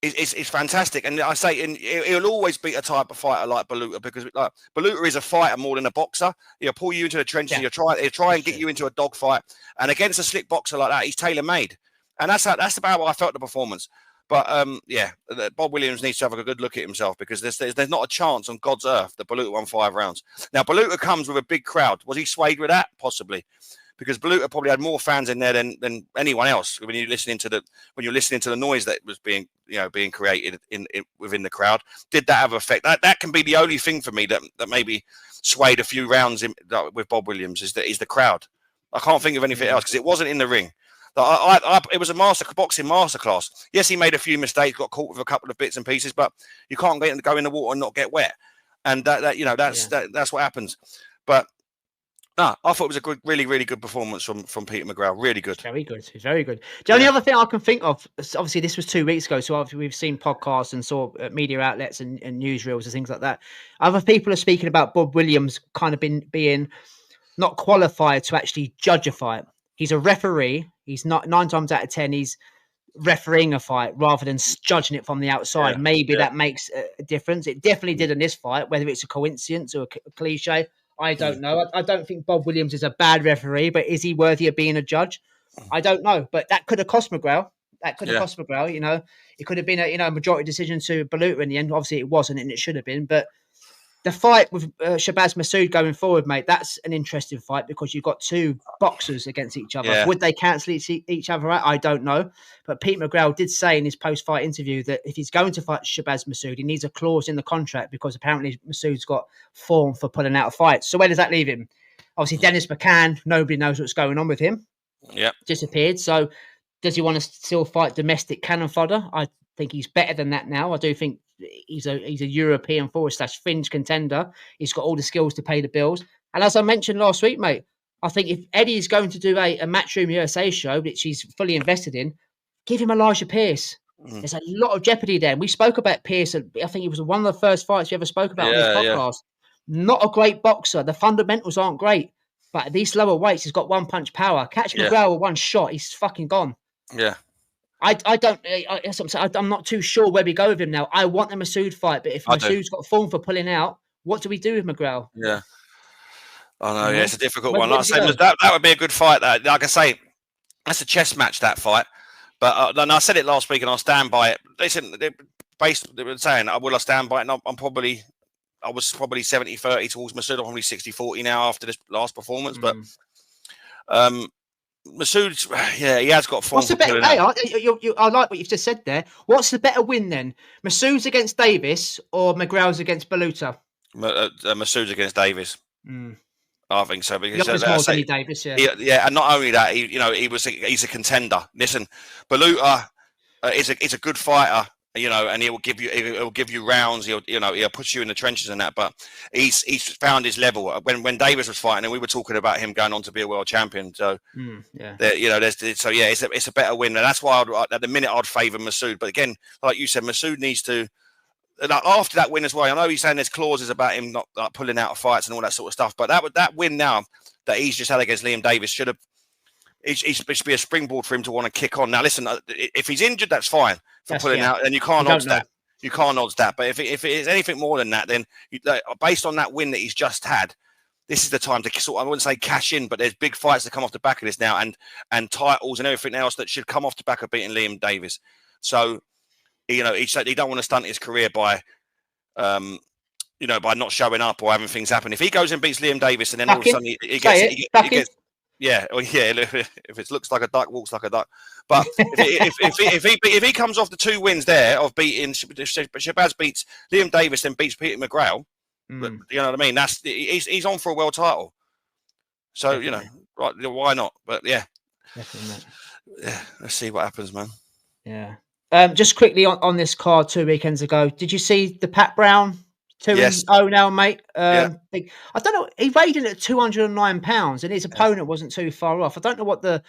It's fantastic, and I say, and he'll always beat a type of fighter like Baluta, because like Baluta is a fighter more than a boxer. He'll pull you into the trenches. Yeah. He'll try and get you into a dogfight. And against a slick boxer like that, he's tailor made, and that's about what I felt the performance. But Bob Williams needs to have a good look at himself, because there's not a chance on God's earth that Baluta won 5 rounds. Now Baluta comes with a big crowd. Was he swayed with that? Possibly. Because Baluta probably had more fans in there than anyone else when you're listening to the noise that was being created within the crowd. Did that have an effect? That can be the only thing for me that maybe swayed a few rounds with Bob Williams is the crowd. I can't think of anything else, because it wasn't in the ring. It was a boxing masterclass. Yes, he made a few mistakes, got caught with a couple of bits and pieces, but you can't go in the water and not get wet, and that's what happens. But no, I thought it was a good, really, really good performance from Peter McGrath. Really good. Very good. He's very good. The only other thing I can think of, obviously this was 2 weeks ago, so obviously we've seen podcasts and saw media outlets and newsreels and things like that. Other people are speaking about Bob Williams kind of being not qualified to actually judge a fight. He's a referee. He's not 9 times out of 10. He's refereeing a fight rather than judging it from the outside. Maybe that makes a difference. It definitely did in this fight. Whether it's a coincidence or a cliche, I don't know. I don't think Bob Williams is a bad referee, but is he worthy of being a judge? I don't know. But that could have cost McGraw. You know, it could have been a majority decision to Baluta in the end. Obviously, it wasn't, and it should have been. But the fight with Shabazz Massoud going forward, mate, that's an interesting fight, because you've got 2 boxers against each other. Yeah. Would they cancel each other out? I don't know. But Pete McGraw did say in his post-fight interview that if he's going to fight Shabazz Massoud, he needs a clause in the contract, because apparently Massoud's got form for pulling out a fight. So where does that leave him? Obviously, Dennis McCann, nobody knows what's going on with him. Yeah, disappeared. So does he want to still fight domestic cannon fodder? I think he's better than that now. I do think he's a European /fringe contender. He's got all the skills to pay the bills. And as I mentioned last week, mate, I think if Eddie is going to do a Matchroom USA show, which he's fully invested in, give him Elijah Pierce. There's a lot of jeopardy there. We spoke about Pierce. I think it was one of the first fights we ever spoke about on this podcast. Not a great boxer. The fundamentals aren't great. But at these lower weights, he's got one-punch power. Catch McGraw with one shot, he's fucking gone. Yeah. I'm not too sure where we go with him now. I want the Massoud fight, but if Massoud's got form for pulling out, what do we do with McGraw? Yeah. I know, it's a difficult one. Like I said, that would be a good fight. Like I say, that's a chess match, that fight. But and I said it last week, and I'll stand by it. Listen, they were saying, will I stand by it? And I was probably 70-30 towards Massoud. I'm probably 60-40 now after this last performance. But Massoud's, he has got form. What's the better? Hey, I like what you've just said there. What's the better win then? Massoud's against Davis or McGraw's against Baluta? Massoud's against Davis. I think so, because Davis, and not only that, he's a contender. Listen, Baluta is a good fighter. And he'll give you rounds. He'll put you in the trenches and that. But he's found his level. When Davis was fighting, and we were talking about him going on to be a world champion. So it's a better win, and that's why at the minute I'd favour Massoud. But again, like you said, Massoud needs to. After that win as well, I know he's saying there's clauses about him not pulling out of fights and all that sort of stuff. But that win now that he's just had against Liam Davis should be a springboard for him to want to kick on. Now, listen, if he's injured, that's fine for pulling out, and you can't odds that. You can't odds that. But if it is anything more than that, then based on that win that he's just had, this is the time to I wouldn't say cash in, but there's big fights that come off the back of this now, and titles and everything else that should come off the back of beating Liam Davis. So, he don't want to stunt his career by not showing up or having things happen. If he goes and beats Liam Davis, and then all of a sudden he gets. Yeah, if it looks like a duck, walks like a duck. But if he comes off the 2 wins there of beating Shabazz beats Liam Davis, then beats Peter McGraw, you know what I mean? He's on for a world title. So right, why not? But definitely. Yeah, let's see what happens, man. Yeah. Just quickly on this card 2 weekends ago, did you see the Pat Brown? 2-0 now, mate. I don't know. He weighed in at £209, and his opponent wasn't too far off. I don't know what the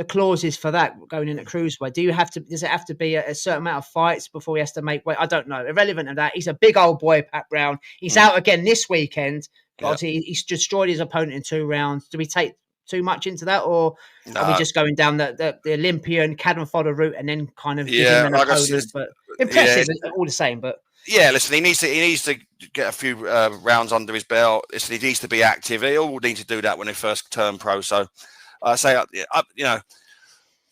clause is for that going in at cruiserweight. Does it have to be a certain amount of fights before he has to make weight? I don't know. Irrelevant of that. He's a big old boy, Pat Brown. He's out again this weekend. Obviously, he's destroyed his opponent in 2 rounds. Do we take too much into that, or are we just going down the Olympian cannon fodder route and then kind of like opponent? impressive all the same. But yeah, listen, he needs to get a few rounds under his belt. Listen, he needs to be active. They all need to do that when they first turn pro. So I say, you know.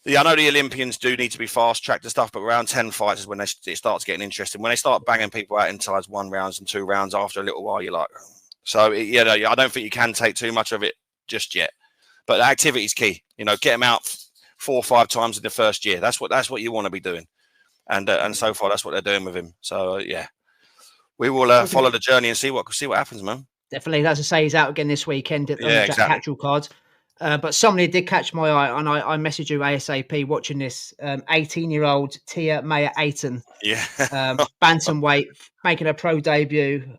Yeah, I know the Olympians do need to be fast tracked and stuff, but around 10 fights is when it starts getting interesting. When they start banging people out inside 1 rounds and 2 rounds, after a little while, you're like, so you know, I don't think you can take too much of it just yet. But the activity is key. You know, get them out 4 or 5 times in the first year. That's what you want to be doing, and so far that's what they're doing with him. So yeah, we will follow the journey and see what happens, man. Definitely, as I say, he's out again this weekend on the Jack Hatchell card. But somebody did catch my eye, and I messaged you ASAP watching this. 18-year-old Tia Maya Ayton, bantamweight, making her pro debut.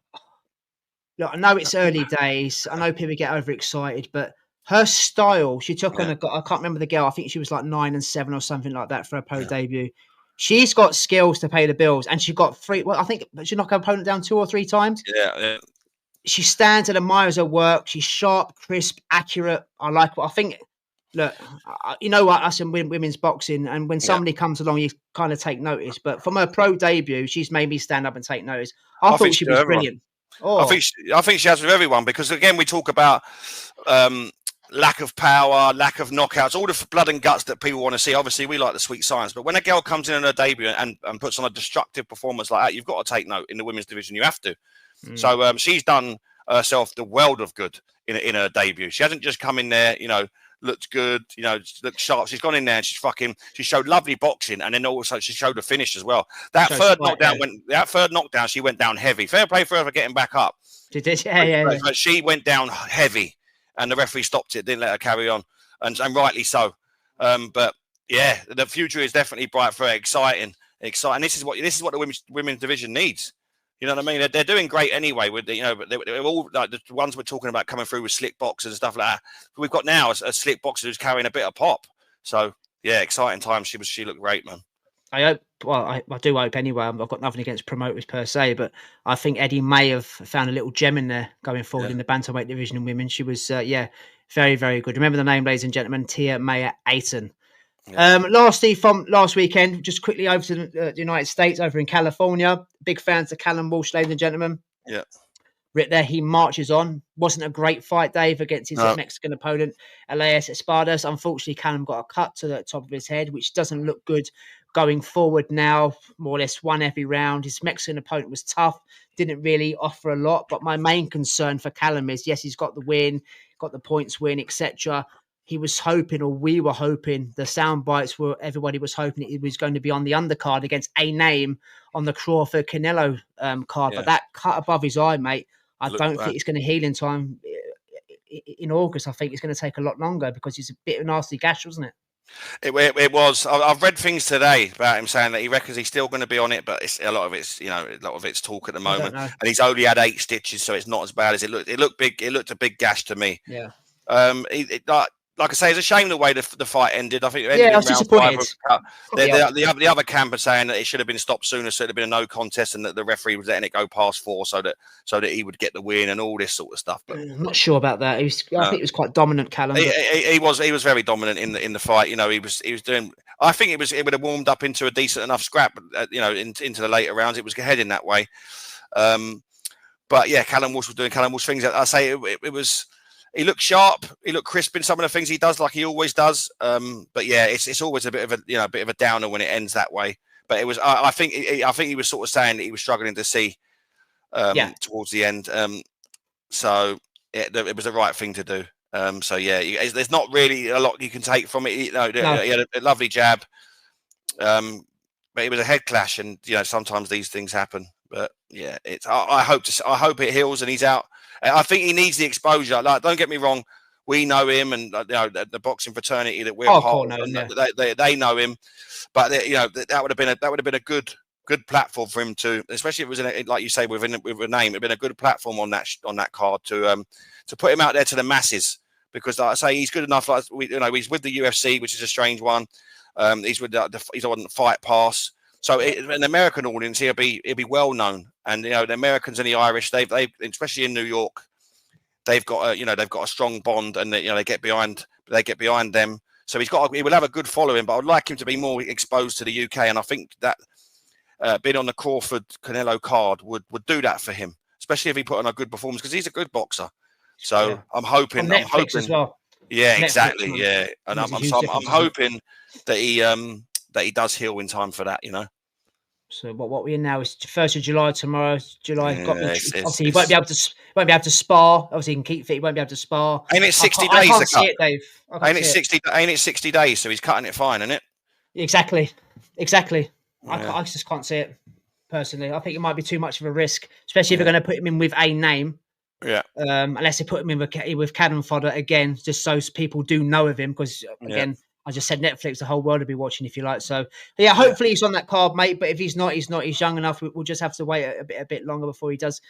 Look, I know it's early days. I know people get overexcited, but her style, she took on I can't remember the girl. I think she was like 9 and 7 or something like that for her pro debut. She's got skills to pay the bills, and she got 3. Well, I think she knocked her opponent down 2 or 3 times. Yeah. She stands and admires her work. She's sharp, crisp, accurate. I like what I think. Look, you know what? Us in women's boxing, and when somebody comes along, you kind of take notice. But from her pro debut, she's made me stand up and take notice. I thought she was brilliant. Oh. I think she has with everyone, because again, we talk about lack of power, lack of knockouts, all the blood and guts that people want to see. Obviously, we like the sweet science, but when a girl comes in her debut and puts on a destructive performance like that, you've got to take note in the women's division. You have to. So she's done herself the world of good in her debut. She hasn't just come in there, you know, looked good, you know, looked sharp. She's gone in there and she showed lovely boxing, and then also she showed a finish as well. That third knockdown, she went down heavy. Fair play for her for getting back up. She did, yeah. But she went down heavy, and the referee stopped it, didn't let her carry on, and rightly so. But yeah, the future is definitely bright for her. Exciting. This is what the women's division needs. You know what I mean? They're doing great anyway. With but they're all like the ones we're talking about coming through with slick boxers and stuff like that. But we've got now a slick boxer who's carrying a bit of pop. So yeah, exciting times. She looked great, man. I hope. Well, I do hope anyway. I've got nothing against promoters per se, but I think Eddie may have found a little gem in there going forward in the bantamweight division in women. She was very, very good. Remember the name, ladies and gentlemen, Tia Maya Ayton. Lastly, from last weekend, just quickly over to the United States, over in California. Big fans of Callum Walsh, ladies and gentlemen. Yeah. Right there, he marches on. Wasn't a great fight, Dave, against his Mexican opponent, Elias Espadas. Unfortunately, Callum got a cut to the top of his head, which doesn't look good going forward now. More or less won every round. His Mexican opponent was tough, didn't really offer a lot. But my main concern for Callum is, yes, he's got the win, got the points win, etc. He was hoping, or we were hoping, the sound bites were, everybody was hoping it was going to be on the undercard against a name on the Crawford Canelo card. But that cut above his eye, mate, I don't think it's going to heal in time in August. I think it's going to take a lot longer because it's a bit of a nasty gash, wasn't it? It was. I've read things today about him saying that he reckons he's still going to be on it, but a lot of it's talk at the moment, and he's only had 8 stitches, so it's not as bad as it looked. It looked big. It looked a big gash to me. Yeah. Like I say, it's a shame the way the fight ended. I think it ended I was disappointed. The other camp are saying that it should have been stopped sooner, so it would have been a no contest, and that the referee was letting it go past 4, so that he would get the win and all this sort of stuff. But I'm not sure about that. I think it was quite dominant, Callum. He was very dominant in the fight. You know, he was doing. I think it would have warmed up into a decent enough scrap. Into the later rounds, it was heading that way. But yeah, Callum Walsh was doing Callum Walsh things. I say it was. He looked sharp. He looked crisp in some of the things he does, like he always does. But yeah, it's always a bit of a downer when it ends that way. But it was. I think he was sort of saying that he was struggling to see towards the end. So it was the right thing to do. So yeah, there's not really a lot you can take from it. He had a lovely jab, but it was a head clash, and sometimes these things happen. But yeah, I hope it heals and he's out. I think he needs the exposure. Like, don't get me wrong, we know him, and the boxing fraternity that we're part of, they know him. But that would have been a good platform for him to, especially if it was like you say with a name. It'd been a good platform on that card to put him out there to the masses, because like I say, he's good enough. Like he's with the UFC, which is a strange one. He's on Fight Pass. So an American audience, he'll be well known, and the Americans and the Irish, they especially in New York, they've got a strong bond, and they get behind them. So he will have a good following, but I'd like him to be more exposed to the UK, and I think that being on the Crawford Canelo card would do that for him, especially if he put on a good performance, because he's a good boxer. So I'm hoping. On Netflix as well. Yeah, Netflix, exactly. Yeah, and I'm hoping that he does heal in time for that. So what we're in now is 1st of July tomorrow. July obviously he won't be able to spar. Obviously he can keep fit. He won't be able to spar. Ain't it 60 days? I can't see it, Dave. Ain't it 60 days? So he's cutting it fine, isn't it? Exactly. Yeah. I just can't see it personally. I think it might be too much of a risk, especially if they're going to put him in with a name. Yeah. Unless they put him in with cannon fodder again, just so people do know of him. Because again, I just said Netflix, the whole world will be watching if you like. So yeah, hopefully he's on that card, mate. But if he's not, he's not. He's young enough. We'll just have to wait a bit longer before he does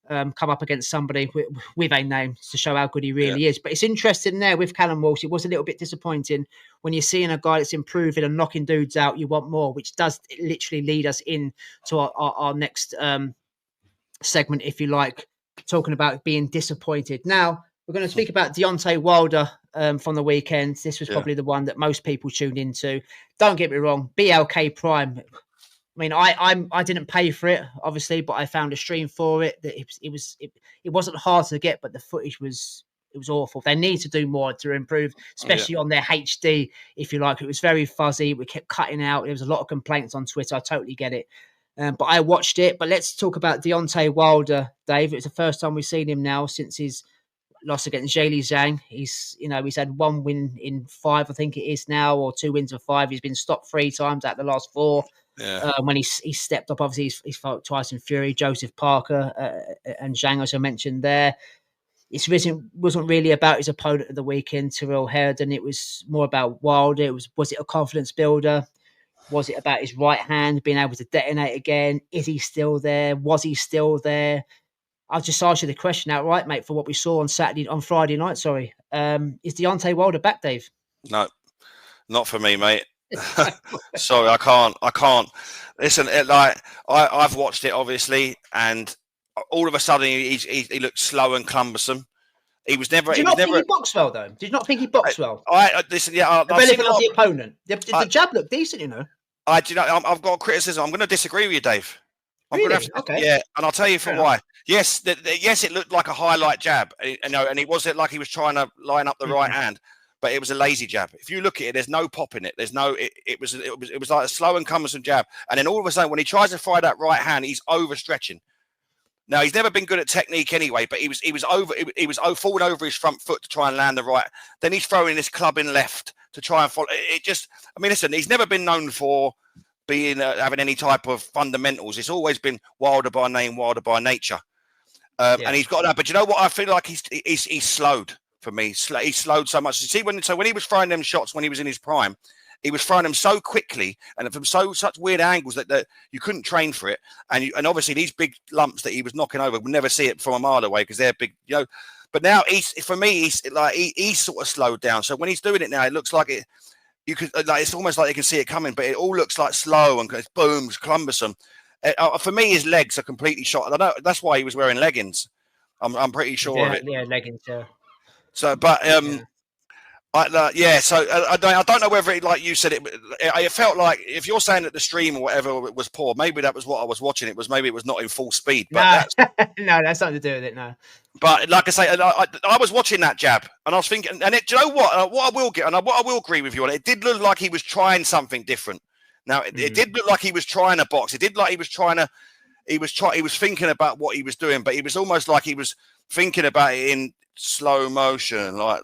come up against somebody with a name to show how good he really is. But it's interesting there with Callum Walsh. It was a little bit disappointing when you're seeing a guy that's improving and knocking dudes out. You want more, which does literally lead us in to our next segment, if you like, talking about being disappointed. Now we're going to speak about Deontay Wilder from the weekend. This was probably the one that most people tuned into. Don't get me wrong, BLK Prime. I mean, I didn't pay for it, obviously, but I found a stream for it. That it wasn't hard to get, but the footage was awful. They need to do more to improve, especially on their HD, if you like. It was very fuzzy. We kept cutting out. There was a lot of complaints on Twitter. I totally get it. But I watched it. But let's talk about Deontay Wilder, Dave. It's the first time we've seen him now since his loss against Zhilei Zhang. He's had 1 win in 5, I think it is now, or 2 wins in 5. He's been stopped 3 times out of the last 4. When he stepped up, obviously he's fought Tyson Fury, Joseph Parker, and Zhang, as I mentioned there. It wasn't really about his opponent of the weekend, Tyrell Herndon. It was more about Wilder. Was it a confidence builder? Was it about his right hand being able to detonate again? Is he still there? Was he still there? I'll just ask you the question outright, mate, for what we saw on Friday night. Sorry, is Deontay Wilder back, Dave? No, not for me, mate. Sorry, I can't. Listen, I've watched it obviously, and all of a sudden he looked slow and cumbersome. He was never. Did you not think he boxed well, though? Did you not think he boxed well? Listen, yeah. Irrelevant of the opponent. The jab looked decent, you know. I've got criticism. I'm going to disagree with you, Dave. Really? Okay. Yeah, and I'll tell you for why. Yes, yes, it looked like a highlight jab, and it wasn't like he was trying to line up the right hand, but it was a lazy jab. If you look at it, there's no pop in it. There's no. It was like a slow and cumbersome jab, and then all of a sudden, when he tries to fire that right hand, he's overstretching. Now he's never been good at technique anyway, but he was falling over his front foot to try and land the right. Then he's throwing this club in left to try and follow. Listen, he's never been known for being having any type of fundamentals. It's always been Wilder by name, Wilder by nature, and he's got that. But you know what? I feel like he's slowed for me. He's slowed so much. You see, when he was throwing them shots when he was in his prime, he was throwing them so quickly and from such weird angles that you couldn't train for it. And obviously these big lumps that he was knocking over, we'll never see it from a mile away because they're big, you know. But now he's sort of slowed down. So when he's doing it now, it looks like it. You could it's almost like you can see it coming, but it all looks like slow and boom, cumbersome. For me, his legs are completely shot. I know that's why he was wearing leggings. I'm pretty sure of it. Yeah, leggings. Yeah. So, but So I don't know whether it, like you said, it felt like if you're saying that the stream or whatever was poor, maybe that was what I was watching. Maybe it was not in full speed. But no, that's nothing to do with it. No. But like I say, I was watching that jab, and I was thinking, and do you know what? What I will get, and what I will agree with you on, it did look like he was trying something different. Now it did look like he was trying to box. It did like he was trying to. He was thinking about what he was doing, but he was almost like he was thinking about it in slow motion, like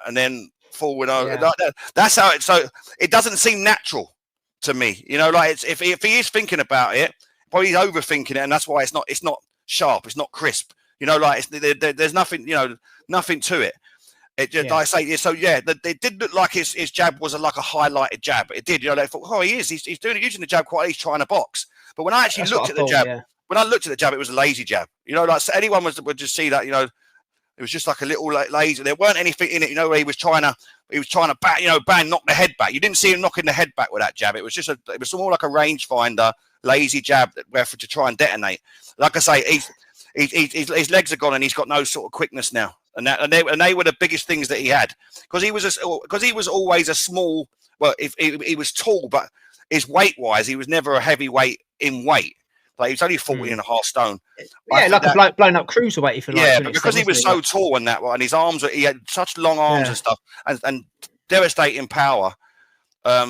and then forward over. Like that. That's how it. So it doesn't seem natural to me. You know, like if he is thinking about it, probably he's overthinking it, and that's why it's not sharp. It's not crisp. You know, like there's nothing. You know, nothing to it. It just like I say. So it did look like his jab was like a highlighted jab. It did. You know, they thought, oh, he is. He's doing it using the jab quite. He's trying to box. But when I actually looked at the jab, when I looked at the jab, it was a lazy jab. You know, like anyone would just see that. You know. It was just like a little lazy. There weren't anything in it, you know, where he was trying to back, you know, knock the head back. You didn't see him knocking the head back with that jab. It was more like a rangefinder, lazy jab to try and detonate. Like I say, his legs are gone and he's got no sort of quickness now. And they were the biggest things that he had because he was always a small. Well, if he was tall, but his weight wise, he was never a heavyweight in weight. Like, he's only 14.5 stone. Yeah, like a blown up cruiserweight, if you like. Yeah, but because he was so tall and that, and his arms, he had such long arms and stuff, and devastating power.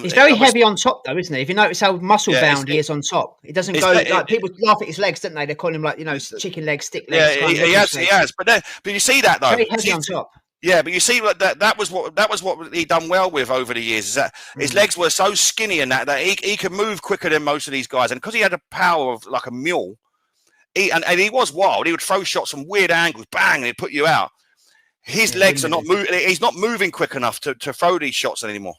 He's very heavy on top, though, isn't he? If you notice how muscle bound he is on top, it doesn't go like people laugh at his legs, don't they? They call him like chicken legs, stick legs. Yeah, he has. But you see that though, very heavy on top. Yeah, but you see that was what he done well with over the years. Is that his legs were so skinny and that he could move quicker than most of these guys, and because he had the power of like a mule, and he was wild. He would throw shots from weird angles, bang, and he'd put you out. His legs are not moving. He's not moving quick enough to throw these shots anymore.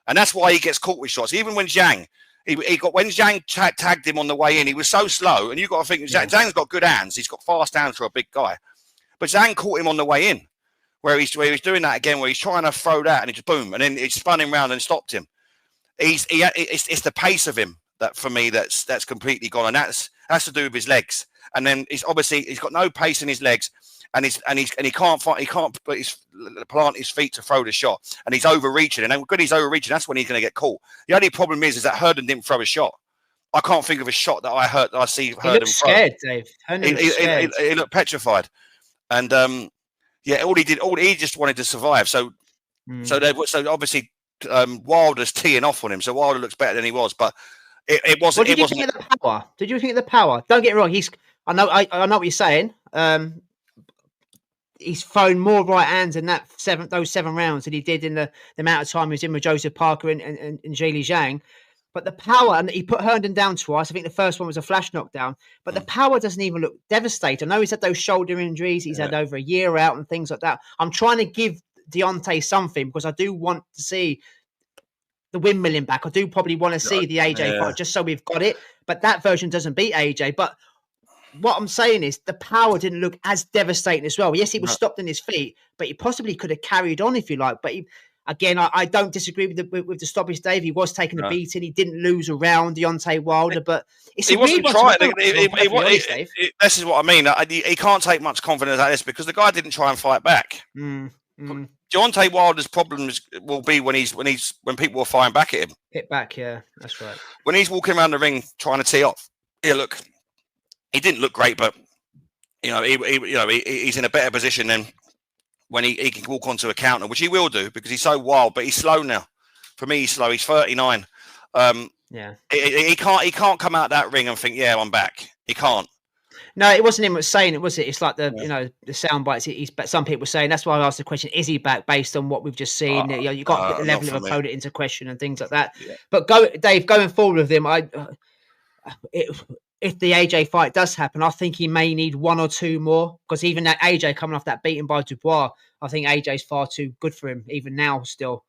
And that's why he gets caught with shots. Even when Zhang, when Zhang tagged him on the way in, he was so slow. And you've got to think, Zhang's got good hands. He's got fast hands for a big guy. But Zhang caught him on the way in, where he's doing that again, where he's trying to throw that, and it just boom, and then it spun him round and stopped him. It's the pace of him that for me that's completely gone, and that's to do with his legs. And then he's got no pace in his legs. And he can't plant his feet to throw the shot, and he's overreaching. And when he's overreaching, that's when he's going to get caught. The only problem is that Herndon didn't throw a shot. I can't think of a shot that I see Herndon throw. Scared, Dave. He looked petrified, and he just wanted to survive. So obviously Wilder's teeing off on him. So Wilder looks better than he was, but it wasn't. What did you think of the power? Did you think of the power? Don't get me wrong. I know what you're saying. He's thrown more right hands in those 7 rounds than he did in the amount of time he was in with Joseph Parker and Zhilei Zhang. But the power, and he put Herndon down twice. I think the first one was a flash knockdown. But the power doesn't even look devastating. I know he's had those shoulder injuries. He's had over a year out and things like that. I'm trying to give Deontay something because I do want to see the windmilling back. I do probably want to see the AJ fight just so we've got it. But that version doesn't beat AJ. But what I'm saying is the power didn't look as devastating as well. Yes, he was stopped in his feet, but he possibly could have carried on if you like. But I don't disagree with the stoppage, Dave. He was taking a beating. He didn't lose around Deontay Wilder, but he wasn't trying. This is what I mean. He can't take much confidence out of this because the guy didn't try and fight back. Deontay Wilder's problems will be when people are firing back at him. Hit back, yeah, that's right. When he's walking around the ring trying to tee off, he didn't look great, but he's in a better position than when he can walk onto a counter, which he will do because he's so wild. But he's slow now. For me, he's slow. He's 39. He can't come out that ring and think, yeah, I'm back. He can't. No, it wasn't him that was saying it, was it? It's like the sound bites. But some people were saying that's why I asked the question: is he back based on what we've just seen? You got to put the level of opponent into question and things like that. Yeah. But Dave, going forward with him, if the AJ fight does happen, I think he may need 1 or 2 more because even that AJ coming off that beating by Dubois, I think AJ's far too good for him even now. Still,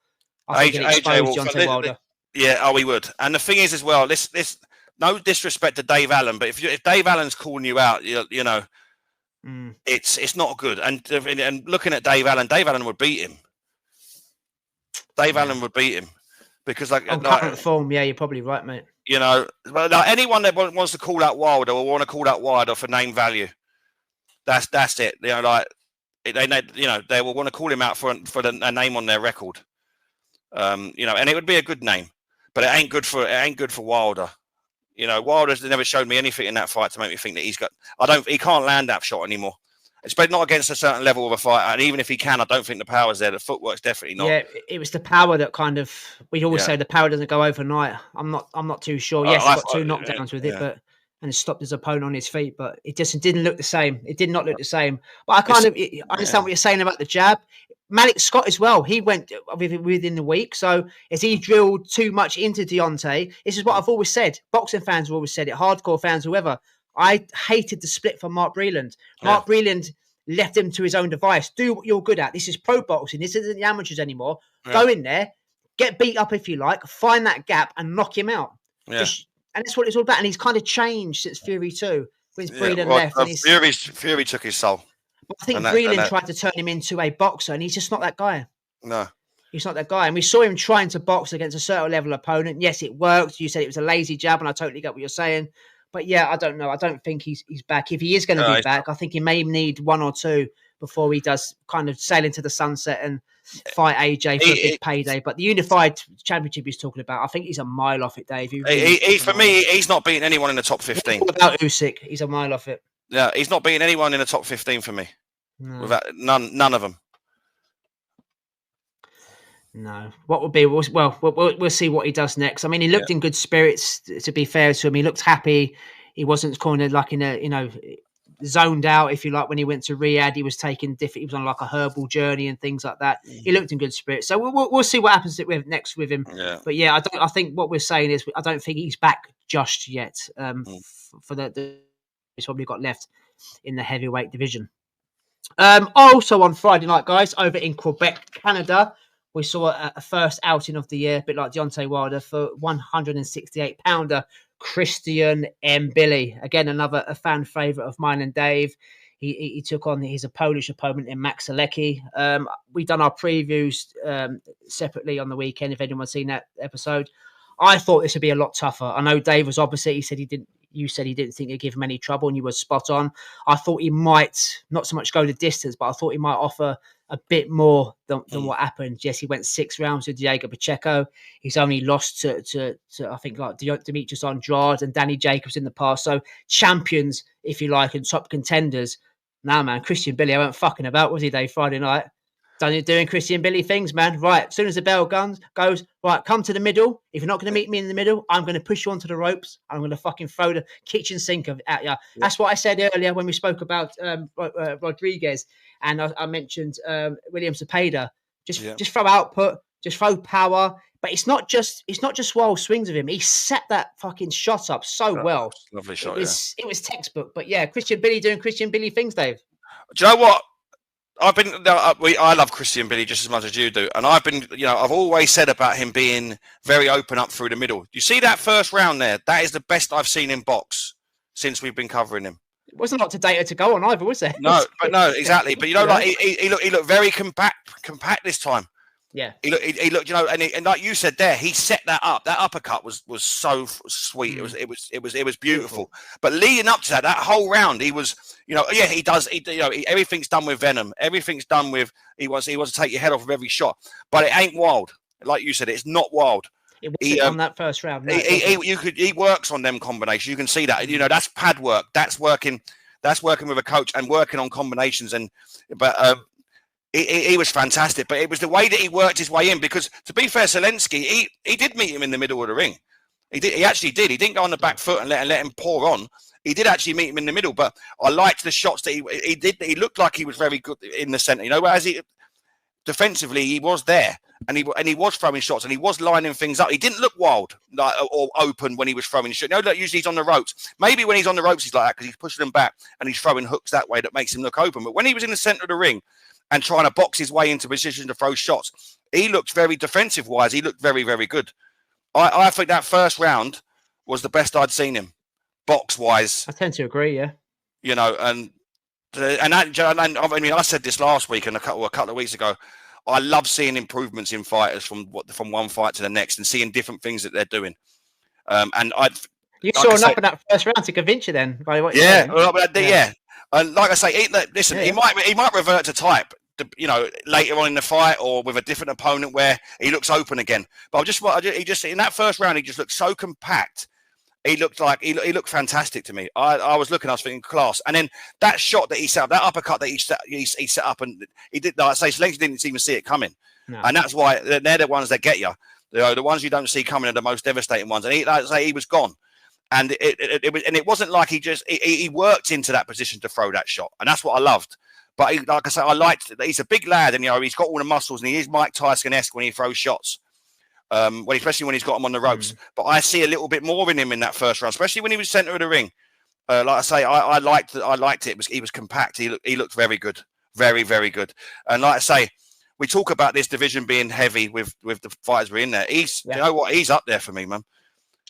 I think it exposed Deontay Wilder. He would. And the thing is as well, this no disrespect to Dave Allen, but if Dave Allen's calling you out, it's not good. And looking at Dave Allen would beat him. Allen would beat him because current form, yeah, you're probably right, mate. But anyone that wants to call out Wilder or want to call out Wilder for name value, that's it. They will want to call him out for a name on their record. And it would be a good name, but it ain't good for Wilder. Wilder's never showed me anything in that fight to make me think that he can't land that shot anymore. It's not against a certain level of a fight, and even if he can, I don't think the power's there. The footwork's definitely not. Yeah, it was the power that kind of we always say the power doesn't go overnight. I'm not too sure. Yes, he got 2 knockdowns with it, but and stopped his opponent on his feet, but it just didn't look the same. It did not look the same. But I understand what you're saying about the jab. Malik Scott as well. He went within the week. So as he drilled too much into Deontay, this is what I've always said. Boxing fans have always said it. Hardcore fans, whoever. I hated the split from Mark Breland. Mark Breland left him to his own device. Do what you're good at. This is pro boxing. This isn't the amateurs anymore. Go in there, get beat up if you like, find that gap and knock him out. Yeah. And that's what it's all about. And he's kind of changed since Fury 2. With Breland left. And Fury took his soul. I think Breland tried to turn him into a boxer, and he's just not that guy. No. He's not that guy. And we saw him trying to box against a certain level opponent. Yes, it worked. You said it was a lazy jab, and I totally get what you're saying. But yeah, I don't know. I don't think he's back. If he is going to be back, I think he may need 1 or 2. before he does kind of sail into the sunset and fight AJ for a big payday. But the unified championship he's talking about, I think he's a mile off it, Dave. For me, he's not beating anyone in the top 15. What about Usyk? He's a mile off it. Yeah, he's not beating anyone in the top 15 for me. No. Without none of them. No. What would be? We'll see what he does next. I mean, he looked in good spirits. To be fair to him, he looked happy. He wasn't kind of like in a zoned out, if you like. When he went to Riyadh, he was taking different. He was on like a herbal journey and things like that. He looked in good spirits. So we'll see what happens next with him. Yeah. But yeah, I think what we're saying is I don't think he's back just yet. For the he's probably got left in the heavyweight division. Also on Friday night, guys, over in Quebec, Canada, we saw a first outing of the year, a bit like Deontay Wilder, for 168-pounder Christian Mbili. Again, a fan favourite of mine and Dave. He took on his Polish opponent in Max Alecki. We've done our previews separately on the weekend, if anyone's seen that episode. I thought this would be a lot tougher. I know Dave was opposite. He said he didn't. You said he didn't think he'd give him any trouble, and you were spot on. I thought he might not so much go the distance, but I thought he might offer a bit more than what happened. Yes, he went 6 rounds with Diego Pacheco. He's only lost to I think like Demetrius Andrade and Danny Jacobs in the past. So champions, if you like, and top contenders. Nah, man, Christian Billy, I wasn't fucking about, was he, Dave? Friday night. Doing Christian Billy things, man. Right, as soon as the bell goes, right, come to the middle. If you're not going to meet me in the middle, I'm going to push you onto the ropes. I'm going to fucking throw the kitchen sink at you. Yeah. That's what I said earlier when we spoke about Rodriguez, and I mentioned William Cepeda. Just throw output, just throw power. But it's not just wild swings of him. He set that fucking shot up so well. Lovely shot. It was textbook. But yeah, Christian Billy doing Christian Billy things, Dave. Do you know what? I love Christian Billy just as much as you do, and I've always said about him being very open up through the middle. You see that first round there? That is the best I've seen in box since we've been covering him. It wasn't a lot of data to go on either, was there? No, exactly. But like he looked very compact this time. Yeah, he looked, and like you said there, he set that up. That uppercut was so sweet. It was beautiful. But leading up to that whole round, he was, he does. Everything's done with venom. Everything's done with he wants to take your head off of every shot. But it ain't wild, like you said. It's not wild. It wasn't on that first round. No, he works on them combinations. You can see that. That's pad work. That's working with a coach and working on combinations. He was fantastic, but it was the way that he worked his way in. Because to be fair, Zelensky, he did meet him in the middle of the ring. He actually did. He didn't go on the back foot and let him pour on. He did actually meet him in the middle. But I liked the shots that he did. He looked like he was very good in the centre. Whereas defensively he was there and he was throwing shots and he was lining things up. He didn't look wild or open when he was throwing shots. Usually he's on the ropes. Maybe when he's on the ropes he's like that because he's pushing them back and he's throwing hooks that way that makes him look open. But when he was in the centre of the ring and trying to box his way into position to throw shots, he looked very defensive-wise. He looked very, very good. I think that first round was the best I'd seen him, box-wise. I tend to agree, yeah. I said this last week and a couple of weeks ago. I love seeing improvements in fighters from one fight to the next and seeing different things that they're doing. You saw enough of that first round to convince you then, by what you're saying. Yeah. And like I say, he might revert to type, later on in the fight or with a different opponent where he looks open again. But in that first round, he just looked so compact. He looked fantastic to me. I was thinking class. And then that shot that he set up, that uppercut that he set up, and he did. Like I say, Zelensky didn't even see it coming, and that's why they're the ones that get you. The ones you don't see coming are the most devastating ones. And he was gone. And it wasn't like he worked into that position to throw that shot, and that's what I loved. But like I say, I liked that he's a big lad, and he's got all the muscles, and he is Mike Tyson-esque when he throws shots, especially when he's got them on the ropes. But I see a little bit more in him in that first round, especially when he was centre of the ring. Like I say, I liked it. He was compact. He looked very good, very, very good. And like I say, we talk about this division being heavy with the fighters we're in there. You know what? He's up there for me, man.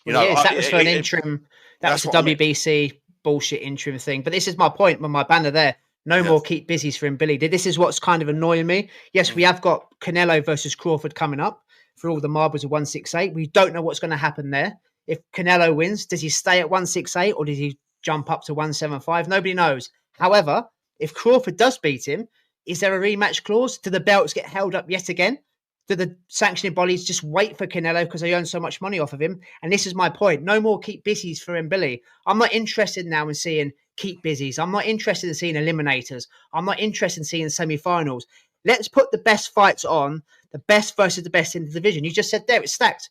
That was for an interim. That was the WBC bullshit interim thing. But this is my point with my banner there. No more keep busies for him, Billy. This is what's kind of annoying me. Yes, we have got Canelo versus Crawford coming up for all the marbles of 168. We don't know what's going to happen there. If Canelo wins, does he stay at 168 or does he jump up to 175? Nobody knows. However, If Crawford does beat him, is there a rematch clause? Do the belts get held up yet again? Do the sanctioning bodies just wait for Canelo because they earn so much money off of him? And this is my point. No more keep busies for Mbili. I'm not interested now in seeing keep busies. I'm not interested in seeing eliminators. I'm not interested in seeing semi-finals. Let's put the best fights on, the best versus the best in the division. You just said there, it's stacked.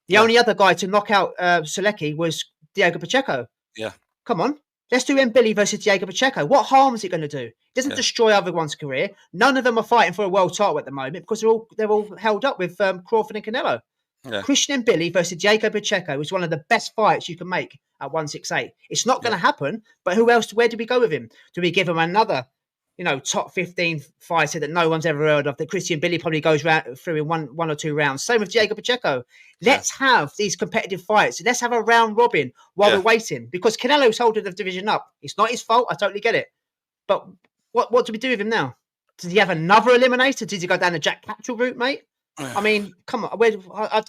The only other guy to knock out Selecki was Diego Pacheco. Yeah. Come on. Let's do Mbili versus Diego Pacheco. What harm is it going to do? It doesn't destroy everyone's career. None of them are fighting for a world title at the moment because they're all held up with Crawford and Canelo. Yeah. Christian Mbili versus Diego Pacheco is one of the best fights you can make at 168. It's not going to happen, but who else? Where do we go with him? Do we give him another, top 15 fighter that no one's ever heard of, that Christian Mbili probably goes through in one or two rounds? Same with Diego Pacheco. Let's have these competitive fights. Let's have a round robin while we're waiting, because Canelo's holding the division up. It's not his fault. I totally get it. But what do we do with him now? Does he have another eliminator? Does he go down the Jack Capsule route, mate? I mean, come on.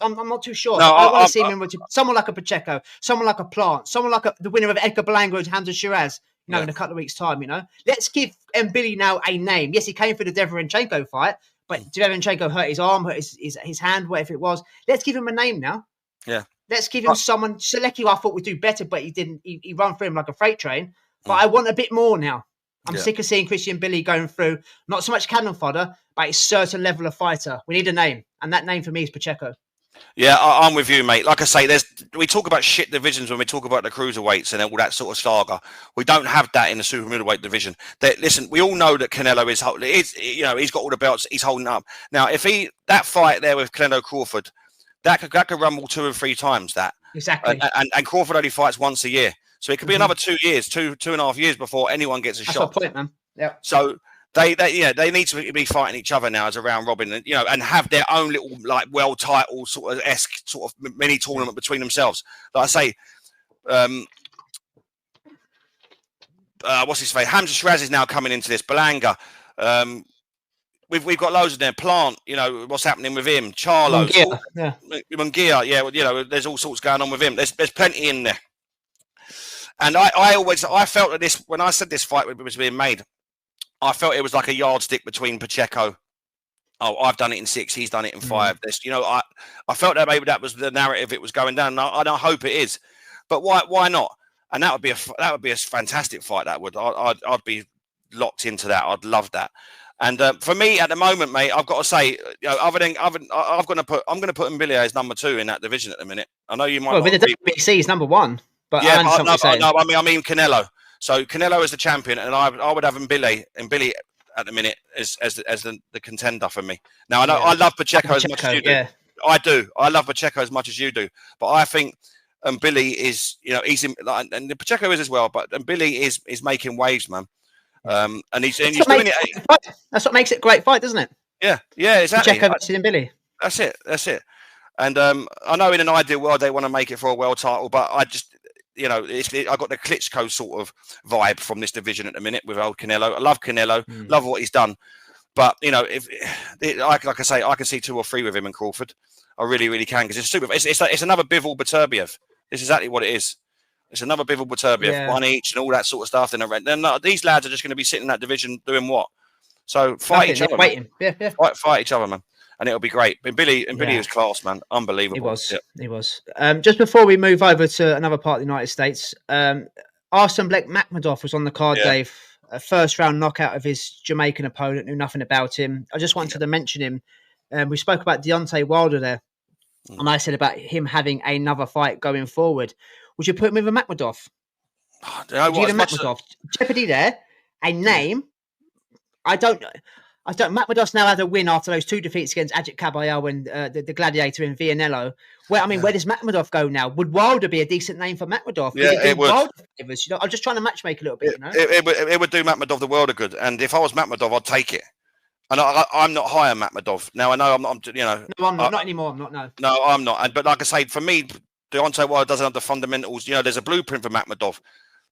I'm not too sure. I want to see him with someone like a Pacheco, someone like a Plant, someone like the winner of Edgar Blanco and Hamza Shiraz, in a couple of weeks' time, Let's give Mbili now a name. Yes, he came for the Deverenchenko fight, but Deverenchenko hurt his arm, hurt his hand, whatever it was. Let's give him a name now. Yeah. Let's give him someone. Selecki, I thought would do better, but he didn't. He run through him like a freight train. But I want a bit more now. I'm sick of seeing Christian Mbili going through not so much cannon fodder, but a certain level of fighter. We need a name, and that name for me is Pacheco. Yeah, I'm with you, mate. Like I say, we talk about shit divisions when we talk about the cruiserweights and all that sort of saga. We don't have that in the super middleweight division. Listen, we all know that Canelo he's got all the belts. He's holding up. Now, if that fight there with Canelo Crawford, that could rumble 2 or 3 times that. Exactly. And Crawford only fights once a year, so it could be another 2 years, 2.5 years before anyone gets a shot. That's my point, man. Yeah. So. They need to be fighting each other now as a round robin, and have their own little like world title sort of mini tournament between themselves. Like I say, what's his face? Hamza Shiraz is now coming into this. Belanga, we've got loads of them. Plant, what's happening with him? Charlo, Munguia, there's all sorts going on with him. There's plenty in there. And I felt that when I said this fight was being made, I felt it was like a yardstick between Pacheco. Oh, I've done it in 6. He's done it in 5. I felt that maybe that was the narrative it was going down, and I hope it is. But why not? And that would be a fantastic fight. That would. I'd be locked into that. I'd love that. And for me at the moment, mate, I've got to say, I'm going to put Mbili as number 2 in that division at the minute. I know you might. Well, with the WBC, he's number 1. But yeah, I mean Canelo. So Canelo is the champion, and I would have Mbili at the minute as the contender for me. Now I know I love Pacheco as much as you do. Yeah. I do. I love Pacheco as much as you do. But I think Mbili is, and Pacheco is as well. But Mbili is making waves, man. And he's doing it. That's what makes it a great fight, doesn't it? Yeah, exactly. Pacheco versus Mbili. That's it. And I know in an ideal world they want to make it for a world title, but I just. I got the Klitschko sort of vibe from this division at the minute with old Canelo. I love Canelo, love what he's done. But, like I say, I can see 2 or 3 with him and Crawford. I really, really can, because it's another Bivol Beterbiev. It's exactly what it is. It's another Bivol Beterbiev, 1 each and all that sort of stuff. Then these lads are just going to be sitting in that division doing what? So fight each other. Waiting. Yeah. Fight each other, man. And it'll be great. And Billy was class, man. Unbelievable. He was. Just before we move over to another part of the United States, Arslan Black Makhmudov was on the card, Dave. A first round knockout of his Jamaican opponent, knew nothing about him. I just wanted to mention him. We spoke about Deontay Wilder there, and I said about him having another fight going forward. Would you put him with a Makhmudov? Jeopardy there, a name. I don't know. Makhmudov's now had a win after those 2 defeats against Ajit Kabayel and the Gladiator in Villanello. Where does Makhmudov go now? Would Wilder be a decent name for Makhmudov? Yeah, it would. I'm just trying to matchmake a little bit. It would do Makhmudov the world of good. And if I was Makhmudov, I'd take it. And I'm not high on Makhmudov. Now I know I'm not. No, I'm not anymore. I'm not. No, I'm not. But like I say, for me, Deontay Wilder doesn't have the fundamentals. There's a blueprint for Makhmudov.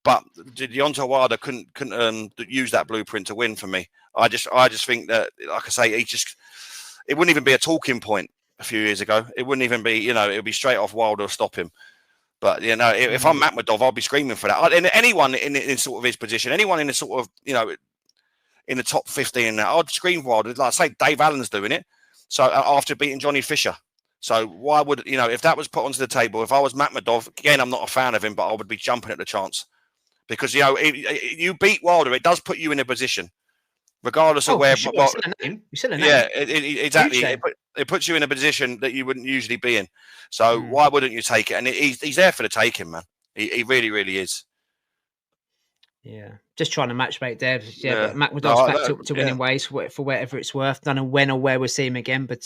But Deontay Wilder couldn't use that blueprint to win for me. I just think that, like I say, it wouldn't even be a talking point a few years ago. It wouldn't even be, it would be straight off Wilder stop him. But if I'm Makhmudov, I'll be screaming for that. And anyone in sort of his position, anyone in the sort of in the top 15. I'd scream Wilder. Like I say, Dave Allen's doing it. So after beating Johnny Fisher. So why would, if that was put onto the table, if I was Makhmudov, again, I'm not a fan of him, but I would be jumping at the chance. Because, you beat Wilder, it does put you in a position, regardless of where. Sure. You said a name. Yeah, exactly. It puts you in a position that you wouldn't usually be in. So why wouldn't you take it? And he's there for the taking, man. He really, really is. Yeah, just trying to matchmake there. Yeah, but Makhmudov's back to winning ways for whatever it's worth. Don't know when or where we'll see him again, but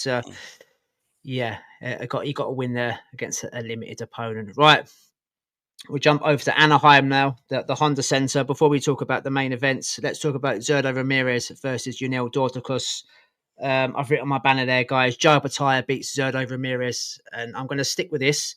he got to win there against a limited opponent. Right, we'll jump over to Anaheim now, the Honda Center. Before we talk about the main events, let's talk about Zurdo Ramirez versus Yanel Dorticus. I've written my banner there, guys. Jai Bataille beats Zurdo Ramirez, and I'm going to stick with this.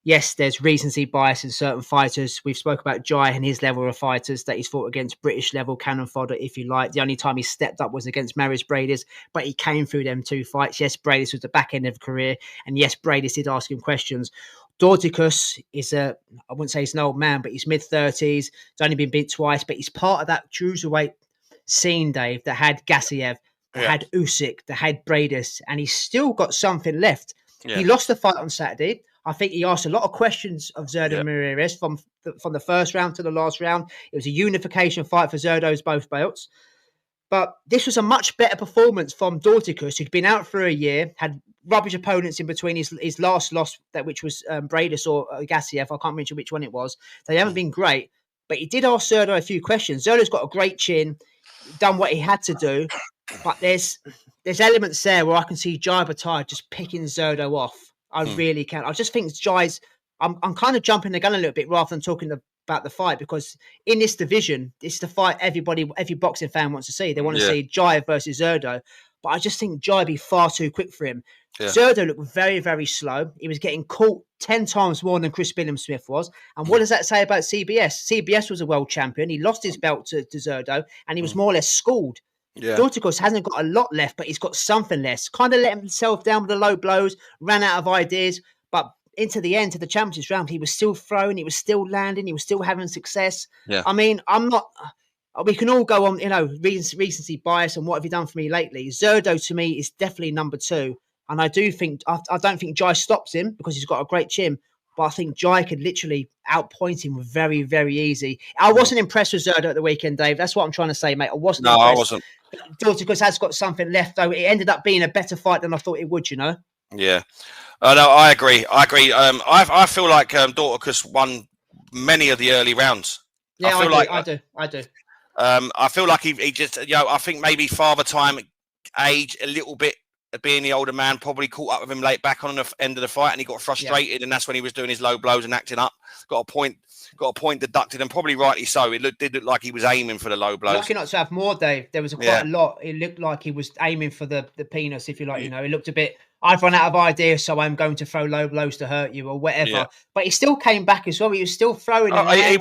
Yes, there's recency bias in certain fighters. We've spoke about Jai and his level of fighters that he's fought against, British level cannon fodder, if you like. The only time he stepped up was against Marius Bradis, but he came through them 2 fights. Yes, Bradis was the back end of the career, and yes, Bradis did ask him questions. Dorticus is I wouldn't say he's an old man, but he's mid-30s. He's only been beat twice, but he's part of that cruiserweight scene, Dave, that had Gassiev, that had Usyk, that had Bradis, and he's still got something left. Yeah. He lost the fight on Saturday. I think he asked a lot of questions of Zurdo Ramirez from the first round to the last round. It was a unification fight for Zurdo's both belts. But this was a much better performance from Dorticus, who'd been out for a year, had rubbish opponents in between his last loss, which was Bradis or Gassiev. I can't mention which one it was. They haven't been great. But he did ask Zurdo a few questions. Zurdo's got a great chin, done what he had to do. But there's elements there where I can see Jai Bataille just picking Zurdo off. I really can. I just think Jai's. I'm kind of jumping the gun a little bit rather than talking about the fight, because in this division, it's the fight every boxing fan wants to see. They want to see Jai versus Zurdo, but I just think Jai be far too quick for him. Yeah. Zurdo looked very, very slow. He was getting caught 10 times more than Chris Billam-Smith was. And what does that say about CBS? CBS was a world champion. He lost his belt to Zurdo, and he was more or less schooled. Yeah. Dorticus hasn't got a lot left, but he's got something less. Kind of let himself down with the low blows, ran out of ideas, but into the end, to the championship round, he was still throwing, he was still landing, he was still having success. Yeah. I mean, we can all go on, recency bias and what have you done for me lately. Zurdo to me is definitely number 2. And I don't think Jai stops him because he's got a great chin. But I think Jai could literally outpoint him very, very easy. I wasn't impressed with Zurdo at the weekend, Dave. That's what I'm trying to say, mate. I wasn't impressed. I wasn't. Dorticus has got something left, though. It ended up being a better fight than I thought it would, Yeah. No, I agree. I feel like Dorticus won many of the early rounds. Yeah, I do. I feel like he just, I think maybe father time, age, a little bit, being the older man, probably caught up with him late back on the end of the fight, and he got frustrated, and that's when he was doing his low blows and acting up. Got a point deducted, and probably rightly so. It did look like he was aiming for the low blows. Lucky not to have more, Dave. There was quite a lot. It looked like he was aiming for the penis, if you like. It looked a bit, I've run out of ideas, so I'm going to throw low blows to hurt you or whatever. Yeah. But he still came back as well. He was still throwing. He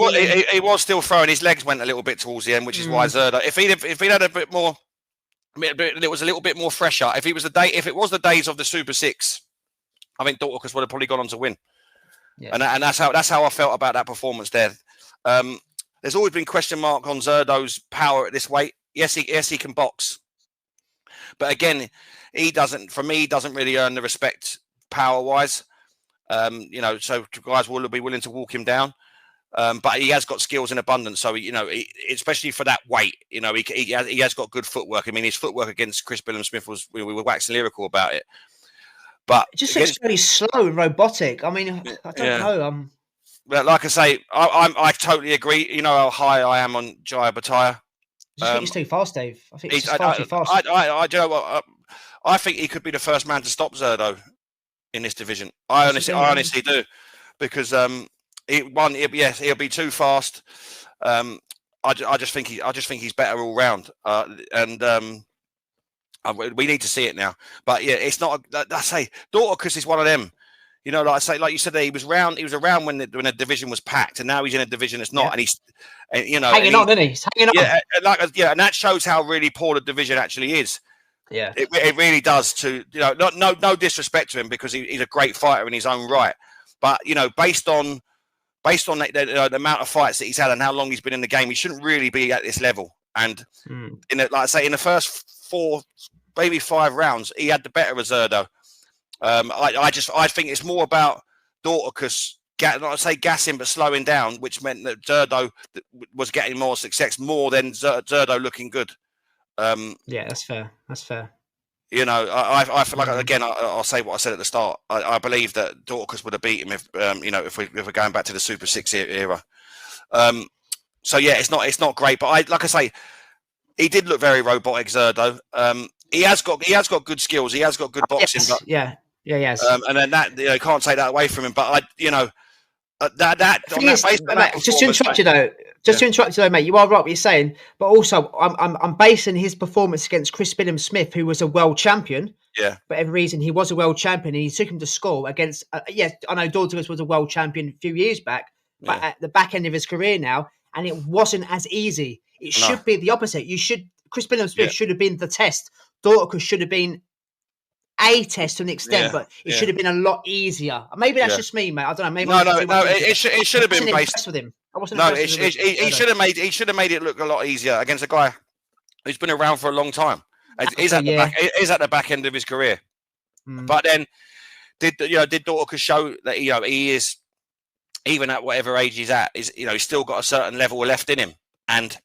was still throwing. His legs went a little bit towards the end, which is why Zurdo, if he'd had a bit more, it was a little bit more fresher. If it was the days of the Super 6, I think Dorticus would have probably gone on to win. Yeah. And that's how I felt about that performance there. There's always been question mark on Zurdo's power at this weight. Yes, he can box, but again, he doesn't really earn the respect power wise. So guys will be willing to walk him down. But he has got skills in abundance, so especially for that weight, he has got good footwork. I mean, his footwork against Chris Billam-Smith we were waxing lyrical about it, but it just looks really slow and robotic. I mean, I don't know. But like I say, I totally agree. You know how high I am on Jai Bataille. I think he's too fast, Dave. I think he's far too fast. I think he could be the first man to stop Zurdo in this division. I honestly do, because he'll be too fast. I just think he's better all round, and we need to see it now. But yeah, it's not. I say Dorticus is one of them. Like you said, he was around when the division was packed, and now he's in a division that's not, and he's hanging on, isn't he? He's hanging on. And that shows how really poor the division actually is. Yeah, it really does. No disrespect to him, because he's a great fighter in his own right, but based on the amount of fights that he's had and how long he's been in the game, he shouldn't really be at this level. And like I say, in the first 4, maybe 5 rounds, he had the better of Zurdo. I think it's more about Dorticus, not to say gassing, but slowing down, which meant that Zurdo was getting more success more than Zurdo looking good. Yeah, that's fair. That's fair. You know, I feel like, again, I'll say what I said at the start. I believe that Dorticus would have beat him if we're going back to the Super 6 era. So yeah, it's not great, but like I say, he did look very robotic, Zurdo. He has got good skills. He has got good boxing. Yes. But, yeah, he has. And then that, can't take that away from him. But just to interrupt you though, mate. You are right what you're saying, but also I'm basing his performance against Chris Billam-Smith, who was a world champion. Yeah. For every reason, he was a world champion, and he took him to school against. Yes, I know Dorticus was a world champion a few years back, but at the back end of his career now, and it wasn't as easy. It should be the opposite. Chris Billam-Smith should have been the test. Dorticus should have been a test to an extent, but it should have been a lot easier. Maybe that's just me, mate. I don't know. Maybe it should have been based with him. I wasn't. No, he should have made it look a lot easier against a guy who's been around for a long time. He's at the back end of his career. But then did Dorticus show that he is, even at whatever age he's at, he's still got a certain level left in him, and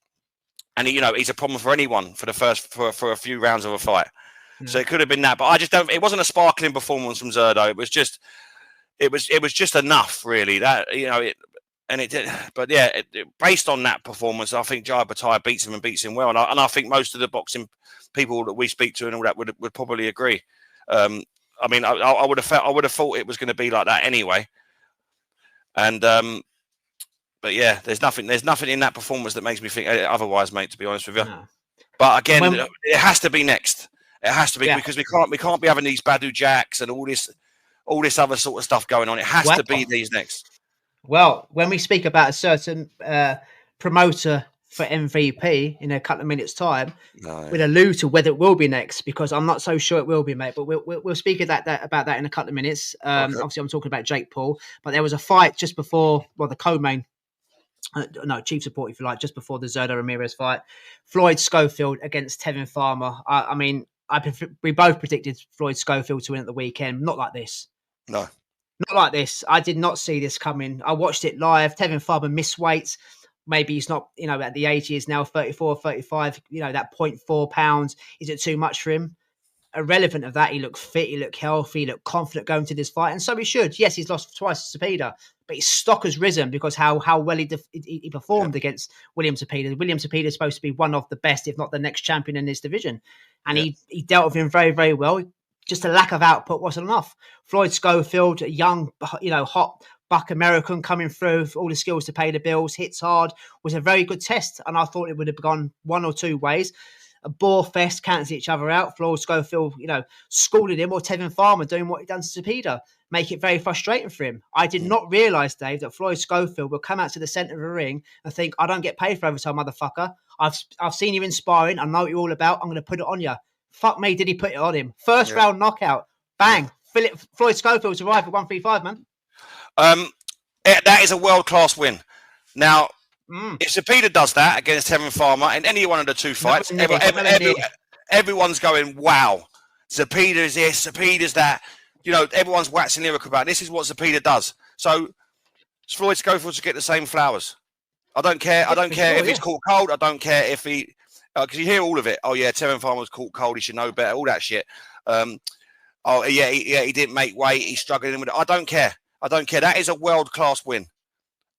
he's a problem for anyone for a few rounds of a fight. So it could have been that, but I just don't. It wasn't a sparkling performance from Zurdo. It was just enough, really. That it did. But yeah, based on that performance, I think Jai Bataille beats him well, and I think most of the boxing people that we speak to and all that would probably agree. I mean, I would have thought it was going to be like that anyway. And but yeah, there's nothing in that performance that makes me think otherwise, mate. To be honest with you, but again, it has to be next. It has to be because we can't be having these Badu Jacks and all this other sort of stuff going on. It has to be these next. Well, when we speak about a certain promoter for MVP in a couple of minutes' time, we'll allude to whether it will be next, because I'm not so sure it will be, mate. But we'll speak about that in a couple of minutes. Obviously, I'm talking about Jake Paul, but there was a fight just before, the co-main. Chief support, if you like, just before the Zurdo Ramirez fight. Floyd Schofield against Tevin Farmer. I mean, we both predicted Floyd Schofield to win at the weekend. Not like this. No. Not like this. I did not see this coming. I watched it live. Tevin Farmer missed weight. Maybe he's not, at the age he is now, 34, 35, that 0.4 pounds. Is it too much for him? Irrelevant of that, he looked fit, he looked healthy, he looked confident going to this fight, and so he should. Yes, he's lost twice to Zepeda, but his stock has risen because how well he performed against William Zepeda. William Zepeda is supposed to be one of the best, if not the next champion in this division, and he dealt with him very, very well. Just a lack of output wasn't enough. Floyd Schofield, a young, hot buck American coming through with all the skills to pay the bills, hits hard, was a very good test, and I thought it would have gone one or two ways. A bore fest, cancel each other out. Floyd Schofield, scalded him, or Tevin Farmer doing what he done to Zepeda, make it very frustrating for him. I did not realise, Dave, that Floyd Schofield will come out to the centre of the ring and think, I don't get paid for overtime, motherfucker. I've seen you in sparring. I know what you're all about. I'm going to put it on you. Fuck me, did he put it on him? First round knockout. Bang. Floyd Schofield's arrived at 135, man. That is a world-class win. Now, if Zepeda does that against Tevin Farmer in any one of the two fights, everyone's going, wow, Zepeda is this, Zepeda's that. Everyone's waxing lyrical about it. This is what Zepeda does. So Floyd Schofield should get the same flowers. I don't care. I don't care if he's caught cold. I don't care if he, because you hear all of it. Oh yeah, Tevin Farmer's caught cold. He should know better. All that shit. He didn't make weight. He's struggling with it. I don't care. That is a world-class win.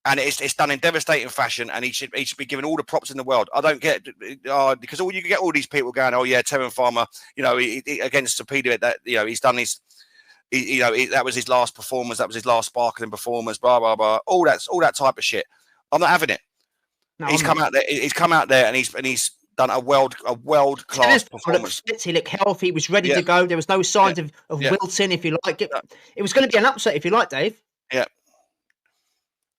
And it's done in devastating fashion, and he should be given all the props in the world. I don't get because you can get all these people going, oh yeah, Tevin Farmer, against Zepeda, that he's done his, that was his last performance, that was his last sparkling performance, blah blah blah, all that type of shit. I'm not having it. No, he's come out there, and he's done a world class performance. He looked healthy. He was ready to go. There was no signs of wilting, if you like. It was going to be an upset, if you like, Dave. Yeah.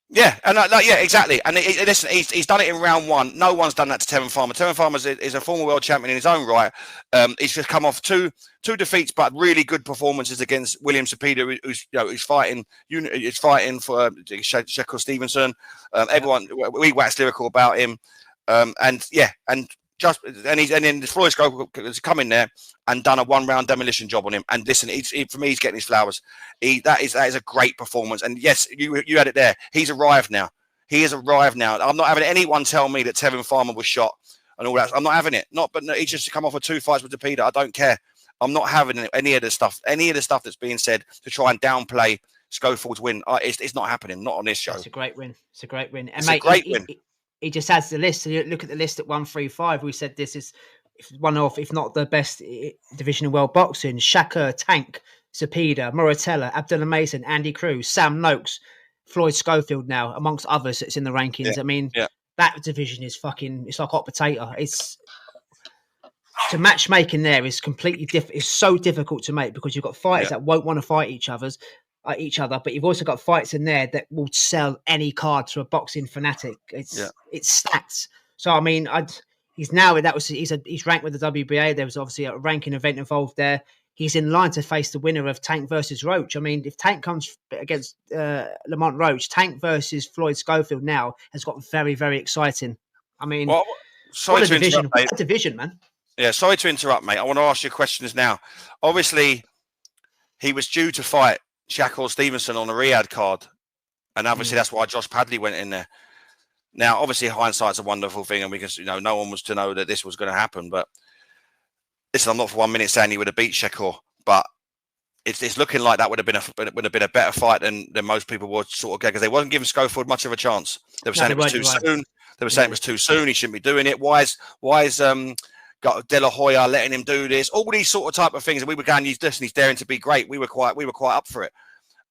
Yeah, and exactly. And listen, he's done it in round one. No one's done that to Tevin Farmer. Tevin Farmer is a former world champion in his own right. He's just come off two defeats, but really good performances against William Zepeda, who's fighting for Shakur Stevenson. Everyone, we wax lyrical about him. And then Floyd Schofield has come in there and done a 1-round demolition job on him. And listen, for me, he's getting his flowers. That is a great performance. And yes, you had it there. He's arrived now. He has arrived now. I'm not having anyone tell me that Tevin Farmer was shot and all that. I'm not having it. He's just come off of 2 fights with Zepeda. I don't care. I'm not having any of the stuff that's being said to try and downplay Schofield's win. It's not happening. Not on this show. It's a great win. And it's a great win. He just adds the list. So you look at the list at 135. We said this is one of, if not the best division in world boxing. Shakur, Tank, Zepeda, Moratella, Abdullah Mason, Andy Cruz, Sam Noakes, Floyd Schofield now, amongst others that's in the rankings. Yeah. I mean, that division is it's like hot potato. To matchmaking there is completely different. It's so difficult to make because you've got fighters that won't want to fight each other, but you've also got fights in there that will sell any card to a boxing fanatic. It's stacked. So I mean, he's ranked with the WBA. There was obviously a ranking event involved there. He's in line to face the winner of Tank versus Roach. I mean, if Tank comes against Lamont Roach, Tank versus Floyd Schofield now has got very, very exciting. I mean, what a division, man. Yeah, sorry to interrupt, mate. I want to ask you questions now. Obviously, he was due to fight Shakur Stevenson on the Riyadh card, and obviously that's why Josh Padley went in there. Now, obviously, hindsight's a wonderful thing, and because no one was to know that this was going to happen. But listen, I'm not for 1 minute saying he would have beat Shakur, but it's looking like that would have been a better fight than most people would sort of get, because they wasn't giving Schofield much of a chance. They were saying it was too soon. They were saying it was too soon. He shouldn't be doing it. Why is got De La Hoya letting him do this? All these sort of type of things, and we were going, he's daring to be great. We were quite up for it.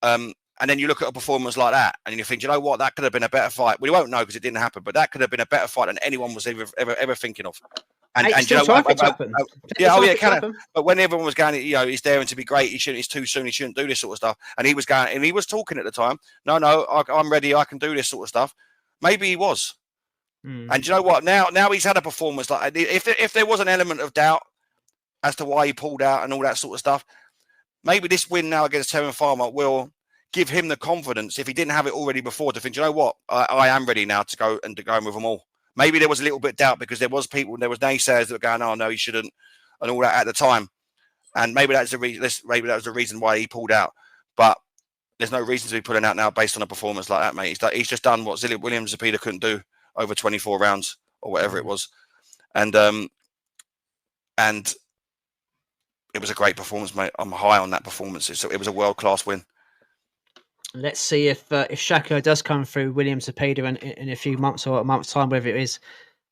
And then you look at a performance like that, and you think, you know what, that could have been a better fight. We won't know because it didn't happen, but that could have been a better fight than anyone was ever thinking of. And you know what? It can happen. But when everyone was going, he's daring to be great. It's too soon. He shouldn't do this sort of stuff. And he was going, and he was talking at the time. No, I'm ready. I can do this sort of stuff. Maybe he was. And you know what? Now he's had a performance like, if there was an element of doubt as to why he pulled out and all that sort of stuff, maybe this win now against Tevin Farmer will give him the confidence, if he didn't have it already before, to think, you know what, I am ready now to go and with them all. Maybe there was a little bit of doubt because there was naysayers that were going, oh no, he shouldn't, and all that at the time. And maybe that was the reason why he pulled out. But there's no reason to be pulling out now based on a performance like that, mate. He's just done what Williams Zepeda couldn't do over 24 rounds or whatever it was. And it was a great performance, mate. I'm high on that performance. It was a world-class win. Let's see if Shakur does come through William Zepeda in a few months or a month's time, whatever it is.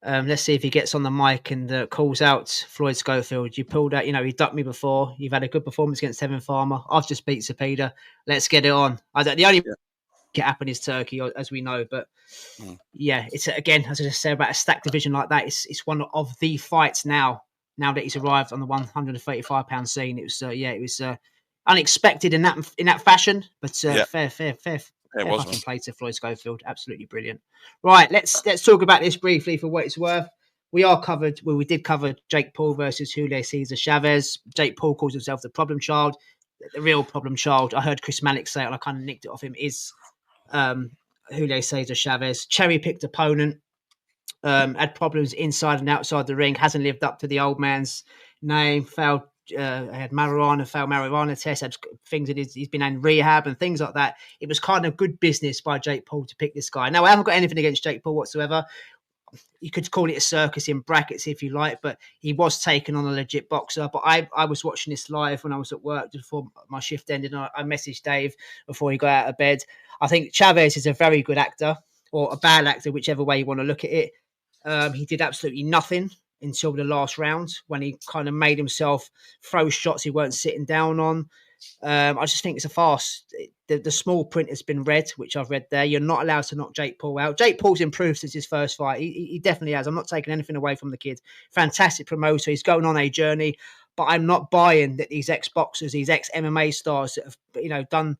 Let's see if he gets on the mic and calls out Floyd Schofield. You pulled out, he ducked me before. You've had a good performance against Tevin Farmer. I've just beat Zepeda. Let's get it on. The only can happen is Turkey, as we know. But it's again, as I just said about a stacked division like that. It's one of the fights now that he's arrived on the 135-pound scene. It was unexpected in that fashion, but fair fucking play to Floyd Schofield. Absolutely brilliant. Right, let's talk about this briefly for what it's worth. We did cover Jake Paul versus Julio Cesar Chavez. Jake Paul calls himself the problem child. The real problem child, I heard Chris Malik say it, and I kind of nicked it off him, is Julio Cesar Chavez. Cherry-picked opponent, had problems inside and outside the ring, hasn't lived up to the old man's name, failed marijuana tests, had things that he's been in rehab and things like that. It was kind of good business by Jake Paul to pick this guy. Now, I haven't got anything against Jake Paul whatsoever. You could call it a circus in brackets if you like, but he was taken on a legit boxer. But I was watching this live when I was at work before my shift ended, and I messaged Dave before he got out of bed. I think Chavez is a very good actor, or a bad actor, whichever way you want to look at it. He did absolutely nothing until the last round, when he kind of made himself throw shots he weren't sitting down on. I just think it's a farce. The small print has been read, which I've read there. You're not allowed to knock Jake Paul out. Jake Paul's improved since his first fight. He definitely has. I'm not taking anything away from the kid. Fantastic promoter. He's going on a journey, but I'm not buying that these ex-boxers, these ex-MMA stars that have done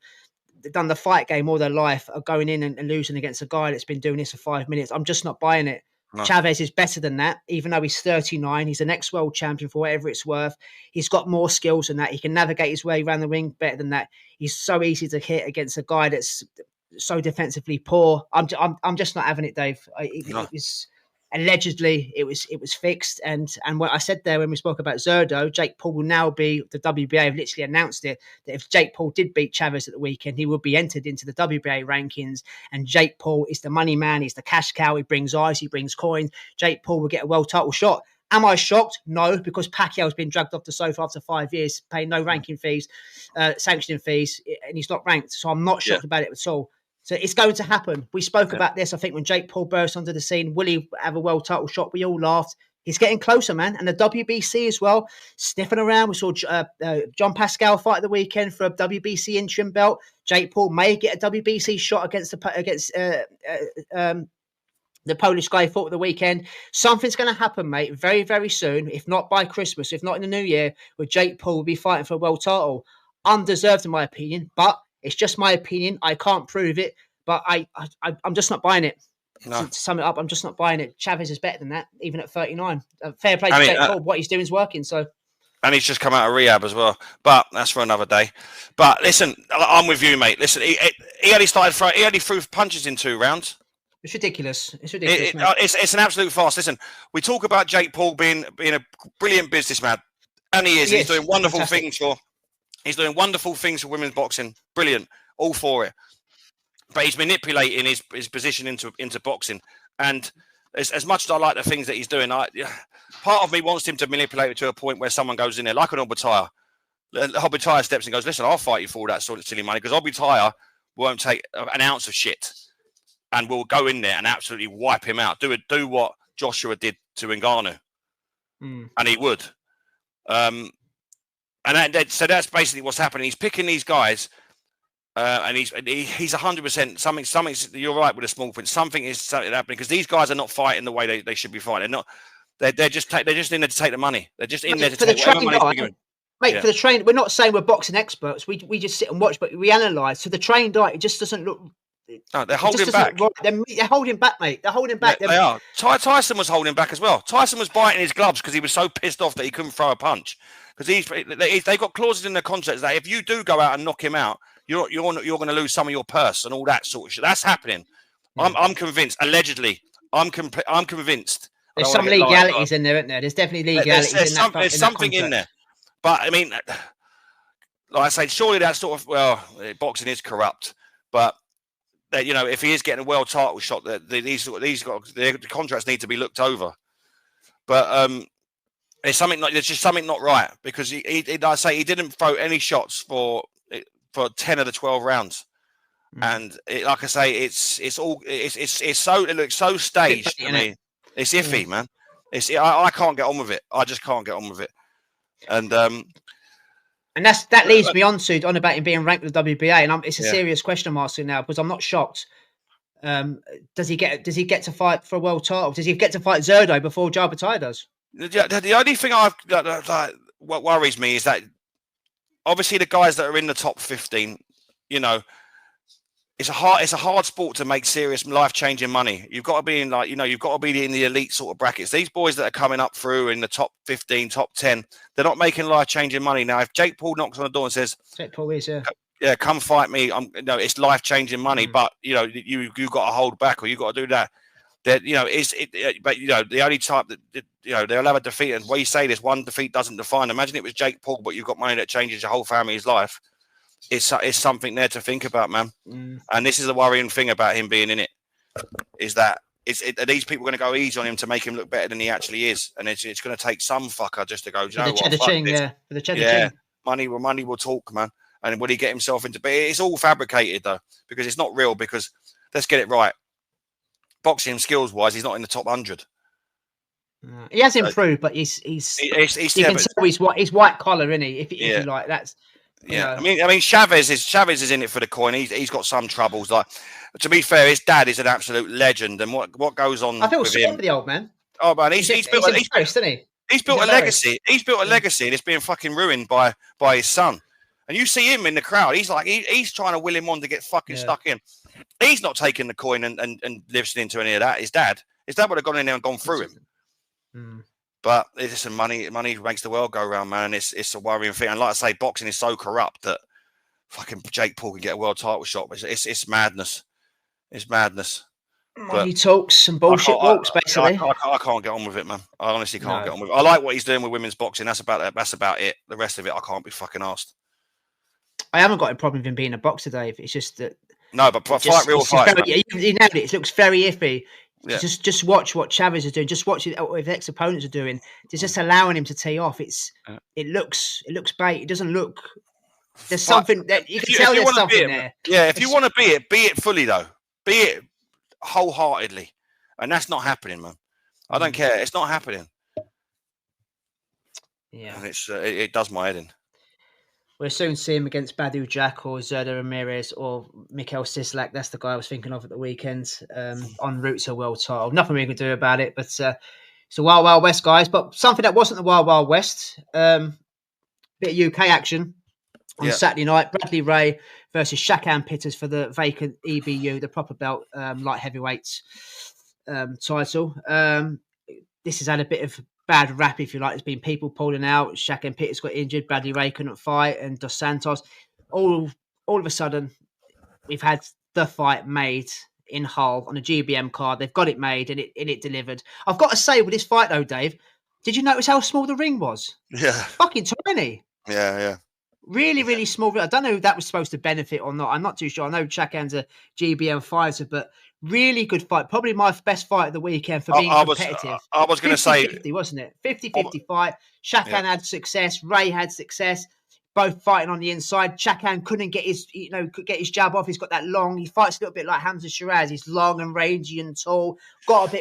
the fight game all their life are going in and losing against a guy that's been doing this for 5 minutes. I'm just not buying it. No. Chavez is better than that, even though he's 39. He's an ex-world champion for whatever it's worth. He's got more skills than that. He can navigate his way around the ring better than that. He's so easy to hit against a guy that's so defensively poor. I'm just not having it, Dave. allegedly it was fixed. And what I said there when we spoke about Zurdo, Jake Paul will now be, the WBA have literally announced it, that if Jake Paul did beat Chavez at the weekend, he would be entered into the WBA rankings. And Jake Paul is the money man, he's the cash cow, he brings eyes, he brings coins. Jake Paul will get a world title shot. Am I shocked? No, because Pacquiao's been dragged off the sofa after 5 years, paying no ranking fees, sanctioning fees, and he's not ranked. So I'm not shocked about it at all. So it's going to happen. We spoke about this, I think, when Jake Paul burst onto the scene. Will he have a world title shot? We all laughed. He's getting closer, man. And the WBC as well, sniffing around. We saw John Pascal fight the weekend for a WBC interim belt. Jake Paul may get a WBC shot against the Polish guy fought at the weekend. Something's going to happen, mate, very, very soon. If not by Christmas, if not in the new year, where Jake Paul will be fighting for a world title. Undeserved, in my opinion, but it's just my opinion. I can't prove it, but I'm just not buying it. No. To sum it up, I'm just not buying it. Chavez is better than that, even at 39. Fair play to Jake Paul. What he's doing is working, so... And he's just come out of rehab as well. But that's for another day. But listen, I'm with you, mate. Listen, he only threw punches in 2 rounds. It's ridiculous. It's an absolute farce. Listen, we talk about Jake Paul being a brilliant businessman, and he is. He's doing wonderful things for. He's doing wonderful things for women's boxing. Brilliant, all for it. But he's manipulating his position into boxing, and as much as I like the things that he's doing, part of me wants him to manipulate it to a point where someone goes in there like an Obitaya. Obitaya steps and goes, "Listen, I'll fight you for all that sort of silly money," because Obitaya won't take an ounce of shit. And we'll go in there and absolutely wipe him out. Do what Joshua did to Ngannou, and he would. So that's basically what's happening. He's picking these guys, and he's 100%. Something. You're right with the small print. Something is happening because these guys are not fighting the way they should be fighting. They're just in there to take the money. They're just in there to take whatever money's given. Mate, for the train, we're not saying we're boxing experts. We just sit and watch, but we analyse. So the trained eye, it just doesn't look. No, they're holding back. Right. They're holding back, mate. They're holding back. They are. Tyson was holding back as well. Tyson was biting his gloves because he was so pissed off that he couldn't throw a punch. Because they got clauses in the contracts that if you do go out and knock him out, you're going to lose some of your purse and all that sort of shit. That's happening. I'm convinced. Allegedly, I'm convinced. There's some legalities in there, isn't there? There's definitely legalities. There's something in there. But I mean, like I say, surely that sort of boxing is corrupt, but. That, if he is getting a world title shot, the contracts need to be looked over. But there's just something not right because he didn't throw any shots for 10 of the 12 rounds, and like I say, it looks so staged to me. It's iffy, man. I can't get on with it. I just can't get on with it, And that leads me on about him being ranked with the WBA, and it's a serious question mark now because I'm not shocked. Does he get to fight for a world title? Does he get to fight Zurdo before Jabatai does? The only thing what worries me is that obviously the guys that are in the top 15, it's a hard sport to make serious life-changing money. You've got to be you've got to be in the elite sort of brackets. These boys that are coming up through in the top 15, top 10, they're not making life-changing money. Now, if Jake Paul knocks on the door and says, Jake Paul is, come fight me, it's life-changing money, but, you got to hold back or you got to do that. But, the only type that, they'll have a defeat. And where you say this, one defeat doesn't define. Imagine it was Jake Paul, but you've got money that changes your whole family's life. It's something there to think about, man. And this is the worrying thing about him being in it, is that are these people going to go easy on him to make him look better than he actually is? And it's going to take some fucker just to go, for the cheddar ching. Money will talk, man. And will he get himself into? But it's all fabricated though, because it's not real. Because let's get it right. Boxing skills wise, he's not in the top 100. He has improved, but he's you can tell he's white collar, isn't he? If you like, that's. Yeah, I mean, Chavez is in it for the coin. He's got some troubles. Like, to be fair, his dad is an absolute legend, and what goes on? I feel with sorry him. for the old man. Oh man, he's built a legacy. He's built a Yeah. legacy that's being fucking ruined by his son. And you see him in the crowd. He's like he's trying to will him on to get fucking stuck in. He's not taking the coin and listening to any of that. His dad would have gone in there and gone through him. But it's money makes the world go round, man. It's a worrying thing. And like I say, boxing is so corrupt that fucking Jake Paul can get a world title shot. It's madness. It's madness. Money talks and I bullshit can't, walks, basically. I can't get on with it, man. I honestly can't No. get on with it. I like what he's doing with women's boxing. That's about it. The rest of it, I can't be fucking asked. I haven't got a problem with him being a boxer, Dave. It's just that. No, but fight real fights. You nailed it. It looks very iffy. Yeah. Just watch what Chavez is doing. Just watch what his ex opponents are doing. Just allowing him to tee off. It looks bait. It doesn't look. There's something that you can tell. There's something there. Yeah, if you want to be it fully though. Be it wholeheartedly, and that's not happening, man. I don't care. It's not happening. Yeah, and it does my head in. We'll soon see him against Badu Jack or Zurdo Ramirez or Mikhail Sislak. That's the guy I was thinking of at the weekend. En route to a world title. Nothing we can do about it, but it's a wild, wild west, guys. But something that wasn't the wild, wild west. Bit of UK action on Saturday night. Bradley Ray versus Shakan Pitters for the vacant EBU, the proper belt light heavyweights title. This has had a bit of bad rap, if you like. There's been people pulling out. Shakan Pitters got injured. Bradley Ray couldn't fight, and Dos Santos. All of a sudden, we've had the fight made in Hull on a GBM card. They've got it made, and it delivered. I've got to say, with this fight though, Dave, did you notice how small the ring was? Yeah, fucking tiny. Yeah. Really, really small. I don't know if that was supposed to benefit or not. I'm not too sure. I know Shakan's a GBM fighter, but really good fight. Probably my best fight of the weekend for being competitive. I was going to say 50-50, wasn't it? 50-50 fight. Shakan had success. Ray had success. Both fighting on the inside. Shakan couldn't get his jab off. He's got that long. He fights a little bit like Hamza Shiraz. He's long and rangy and tall. Got a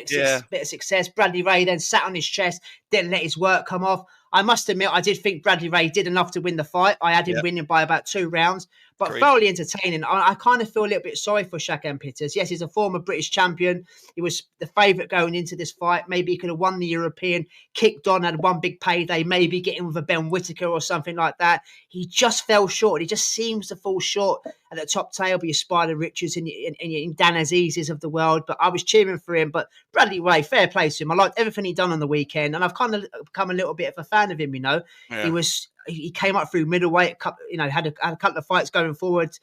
bit of success. Bradley Ray then sat on his chest, didn't let his work come off. I must admit, I did think Bradley Ray did enough to win the fight. I had him winning by about 2 rounds, but thoroughly entertaining. I kind of feel a little bit sorry for Shakan Pitters. Yes, he's a former British champion. He was the favourite going into this fight. Maybe he could have won the European, kicked on, had one big payday, maybe getting with a Ben Whittaker or something like that. He just fell short. He just seems to fall short at the top table, your Spider Richards and your Dan Azizes of the world. But I was cheering for him. But Bradley Ray, fair play to him. I liked everything he'd done on the weekend, and I've kind of become a little bit of a fan of him. He came up through middleweight. Had a couple of fights going forward.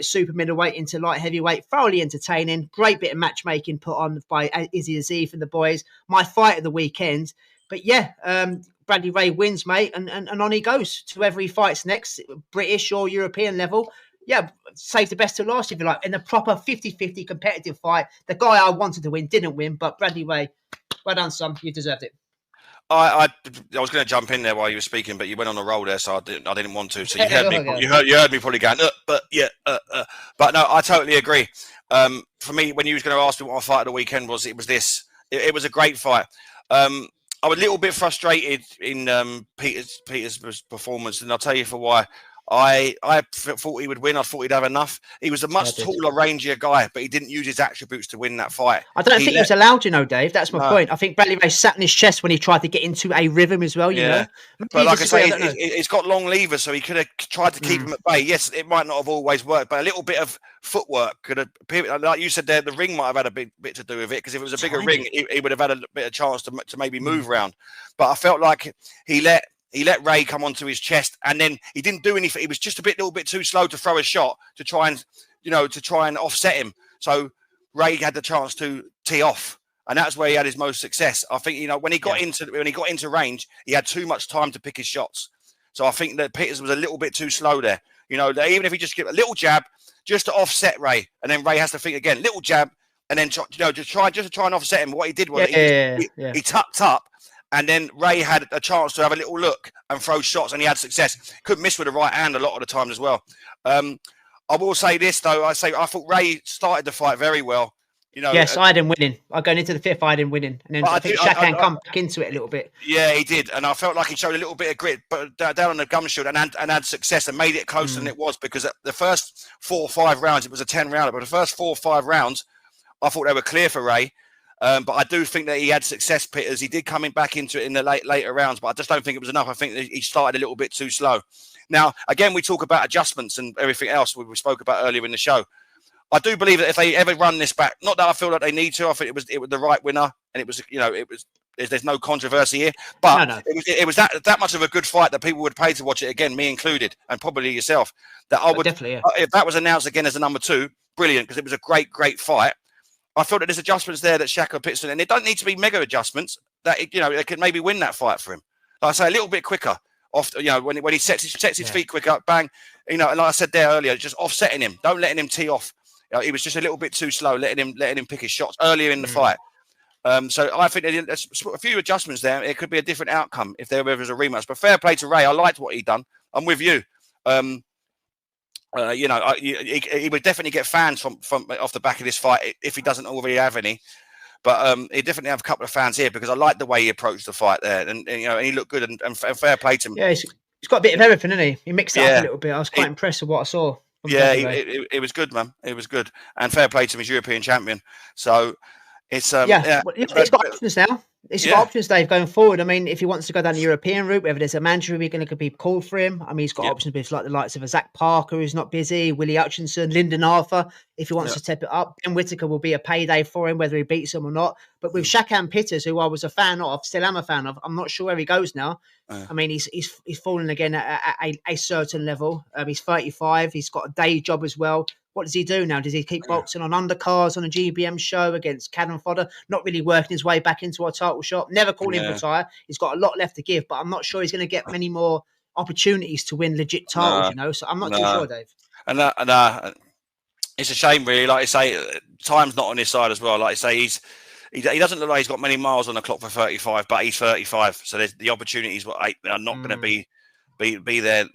Super middleweight into light heavyweight. Thoroughly entertaining. Great bit of matchmaking put on by Izzy Aziz and the boys. My fight of the weekend. But Bradley Ray wins, mate, and on he goes to whoever he fights next, British or European level. Yeah, save the best to last, if you like. In a proper 50-50 competitive fight, the guy I wanted to win didn't win, but Bradley Ray, well done, son. You deserved it. I was going to jump in there while you were speaking, but you went on a roll there, so I didn't want to. So you heard me. You heard me probably going, but no, I totally agree. For me, when you was going to ask me what my fight of the weekend was, it was this. It was a great fight. I was a little bit frustrated in Peter's performance, and I'll tell you for why. I thought he would win. I thought he'd have enough. He was a much taller, rangier guy, but he didn't use his attributes to win that fight. I don't think he was allowed, Dave. That's my point. I think Bradley Ray sat in his chest when he tried to get into a rhythm as well, you know. But like I say, he's got long levers, so he could have tried to keep him at bay. Yes, it might not have always worked, but a little bit of footwork could have, like you said there, the ring might have had a bit to do with it, because if it was a bigger ring, he would have had a bit of chance to maybe move around. But I felt like he let Ray come onto his chest, and then he didn't do anything. He was just a little bit too slow to throw a shot to try and offset him. So Ray had the chance to tee off, and that's where he had his most success. I think when he got into range, he had too much time to pick his shots. So I think that Pitters was a little bit too slow there. That even if he just give a little jab just to offset Ray, and then Ray has to think again, little jab, and then just to try and offset him. What he did was he tucked up. And then Ray had a chance to have a little look and throw shots, and he had success. Couldn't miss with the right hand a lot of the time as well. I will say this, though. I thought Ray started the fight very well. Yes, I had him winning. Going into the fifth, I had him winning. And then I think Shakan come back into it a little bit. Yeah, he did. And I felt like he showed a little bit of grit, but down on the gum shield, and had success and made it closer than it was, because the first 4 or 5 rounds, it was a 10-rounder, but the first 4 or 5 rounds, I thought they were clear for Ray. But I do think that he had success, Pitters. He did coming back into it in the later rounds, but I just don't think it was enough. I think that he started a little bit too slow. Now, again, we talk about adjustments and everything else we spoke about earlier in the show. I do believe that if they ever run this back, not that I feel that they need to, I think it was the right winner, and it was there's no controversy here, but it was that much of a good fight that people would pay to watch it again, me included, and probably yourself. That I would definitely, if that was announced again as a number 2, brilliant, because it was a great fight. I feel that there's adjustments there that Shaka puts in, and they don't need to be mega adjustments. That they could maybe win that fight for him. Like I say, a little bit quicker. Off, when he sets his feet quicker, bang. And like I said there earlier, just offsetting him. Don't letting him tee off. He was just a little bit too slow, letting him pick his shots earlier in the fight. So I think there's a few adjustments there. It could be a different outcome if there was a rematch. But fair play to Ray. I liked what he done. I'm with you. He would definitely get fans from off the back of this fight if he doesn't already have any. But he definitely have a couple of fans here because I like the way he approached the fight there, and he looked good and fair play to him. Yeah, he's got a bit of everything, isn't he? He mixed it up a little bit. I was quite impressed with what I saw. Yeah, it was good, man. It was good, and fair play to him as European champion. So it's Well, he's got options now. He's got options, Dave, going forward. I mean, if he wants to go down the European route, whether there's a mandatory going to be called for him. I mean, he's got options with like the likes of a Zach Parker, who's not busy, Willie Hutchinson, Lyndon Arthur. If he wants to step it up, Ben Whittaker will be a payday for him, whether he beats him or not. But with Shakan Pitters, who I was a fan of, still am a fan of, I'm not sure where he goes now. I mean, he's fallen again at a certain level. He's 35. He's got a day job as well. What does he do now? Does he keep boxing on undercards on a GBM show against Cannon Fodder? Not really working his way back into a title shot. Never called him retire. He's got a lot left to give, but I'm not sure he's going to get many more opportunities to win legit titles, So I'm not too sure, Dave. And it's a shame, really. Like I say, time's not on his side as well. Like I say, he doesn't look like he's got many miles on the clock for 35, but he's 35. So there's the opportunities are not going to be there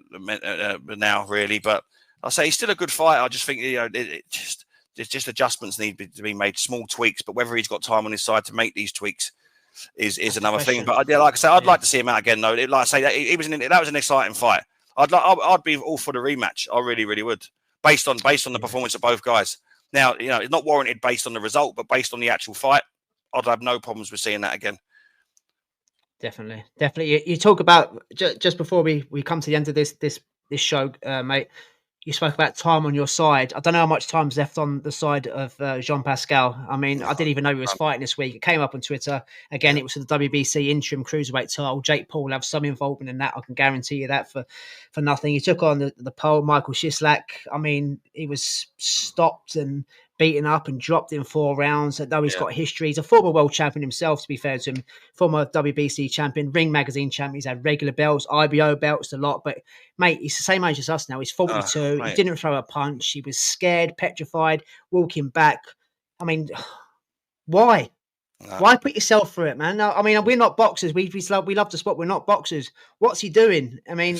now, really. But I say he's still a good fighter. I just think there's just adjustments need to be made, small tweaks. But whether he's got time on his side to make these tweaks is another thing. But like I say, I'd like to see him out again, though. Like I say, that was an exciting fight. I'd be all for the rematch. I really, really would, based on the performance of both guys. Now, it's not warranted based on the result, but based on the actual fight, I'd have no problems with seeing that again. Definitely. You talk about just before we come to the end of this show, mate. You spoke about time on your side. I don't know how much time's left on the side of Jean Pascal. I mean, I didn't even know he was fighting this week. It came up on Twitter. Again, it was for the WBC interim cruiserweight title. Jake Paul will have some involvement in that. I can guarantee you that for nothing. He took on the Pole, Michael Shislak. I mean, he was stopped and beaten up and dropped in 4 rounds. Though he's got history. He's a former world champion himself, to be fair to him. Former WBC champion, Ring Magazine champion. He's had regular belts, IBO belts, a lot. But, mate, he's the same age as us now. He's 42. He didn't throw a punch. He was scared, petrified, walking back. I mean, why? No. Why put yourself through it, man? No, I mean, we're not boxers. We love the sport. We're not boxers. What's he doing? I mean,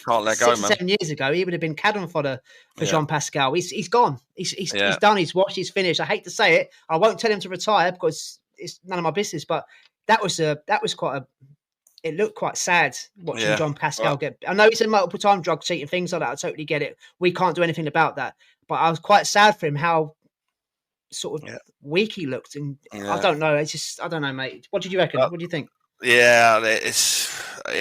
can't let go, man. 7 years ago, he would have been cannon fodder for Jean Pascal. He's gone. He's done. He's washed. He's finished. I hate to say it. I won't tell him to retire because it's none of my business. But that was quite a. It looked quite sad watching Jean Pascal get. I know it's a multiple time drug cheating, things like that. I totally get it. We can't do anything about that. But I was quite sad for him how sort of weak he looked, and I don't know. It's just I don't know, mate. What did you reckon? What do you think? Yeah, it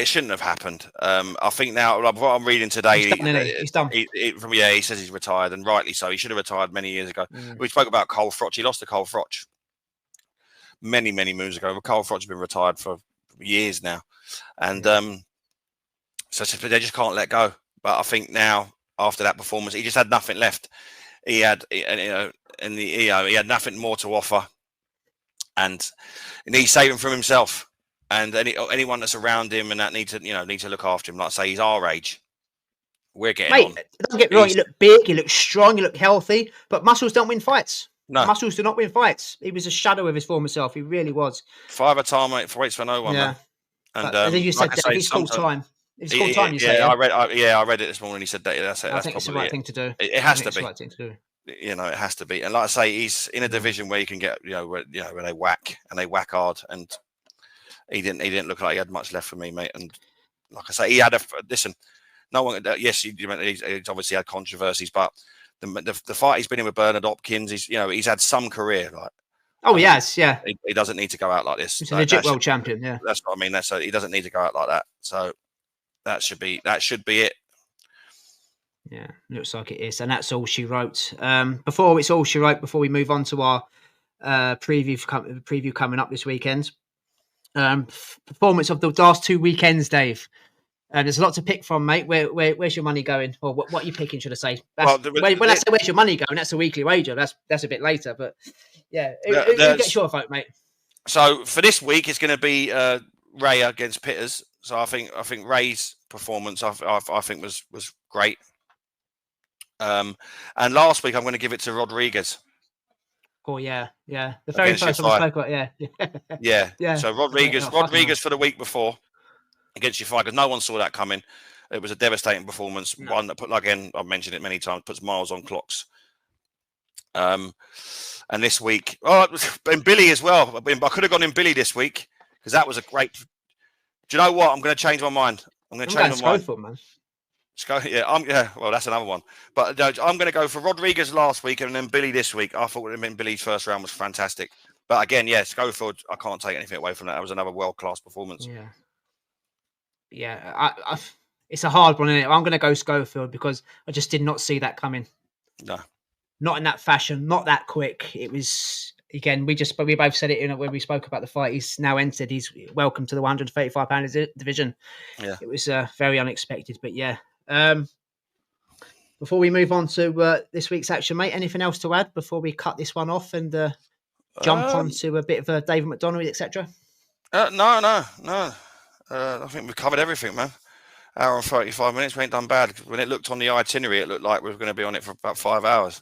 shouldn't have happened. I think now, like, what I'm reading today, he's done. He says he's retired, and rightly so. He should have retired many years ago. We spoke about Cole Froch. He lost to Cole Froch many moons ago. But Cole Froch has been retired for years now, and so they just can't let go. But I think now, after that performance, he just had nothing left. He had, he had nothing more to offer, and he's saving from himself. And anyone that's around him and that need to look after him. Like I say, he's our age. We're getting on. Don't get me wrong. You look big, you look strong, you look healthy, but muscles don't win fights. No, muscles do not win fights. He was a shadow of his former self. He really was. 5-time mate waits for no one. Yeah. Man. And as you said, like he's called time. It's called time. You say. I read it this morning. He said that. That's it. I think it's the right thing to do. It has to be. The right thing to do. It has to be. And like I say, he's in a division where you can get, where they whack hard, and he didn't look like he had much left for me, mate. And like I say, he had listen. No one. Yes, he's obviously had controversies, but the fight he's been in with Bernard Hopkins, he's had some career. Like, yes, yeah. He doesn't need to go out like this. He's a legit world champion. Yeah, that's what I mean. He doesn't need to go out like that. So that should be it. Yeah, looks like it is, and that's all she wrote. Before we move on to our preview coming up this weekend. Performance of the last 2 weekends, Dave. There's a lot to pick from, mate. Where's your money going? Or what are you picking, should I say? When I say where's your money going, that's a weekly wager. That's a bit later, but Yeah. Who gets your vote, mate? So for this week, it's going to be Ray against Pitters. So I think Ray's performance, I think was great. And last week, I'm going to give it to Rodriguez. Oh yeah. The very first one we spoke about. Yeah. So Rodriguez for the week before against Yafai, because no one saw that coming. It was a devastating performance. No. One that put, again, I've mentioned it many times, puts miles on clocks. And this week, and Billy as well. I could have gone in Billy this week because that was a great. Do you know what? I'm going to change my mind. I'm going to change my mind. For, man. Well, that's another one. But I'm going to go for Rodriguez last week and then Billy this week. I thought Billy's first round was fantastic. But again, Schofield, I can't take anything away from that. That was another world-class performance. Yeah. It's a hard one, isn't it? I'm going to go Schofield because I just did not see that coming. No. Not in that fashion, not that quick. It was, again, we both said it when we spoke about the fight. He's now entered. He's welcome to the 135-pound division. Yeah. It was very unexpected, but yeah. Before we move on to this week's action, mate, anything else to add before we cut this one off and jump on to a bit of David McDonald, etc.? No. I think we've covered everything, man. Hour and 35 minutes. We ain't done bad. When it looked on the itinerary, it looked like we were going to be on it for about 5 hours.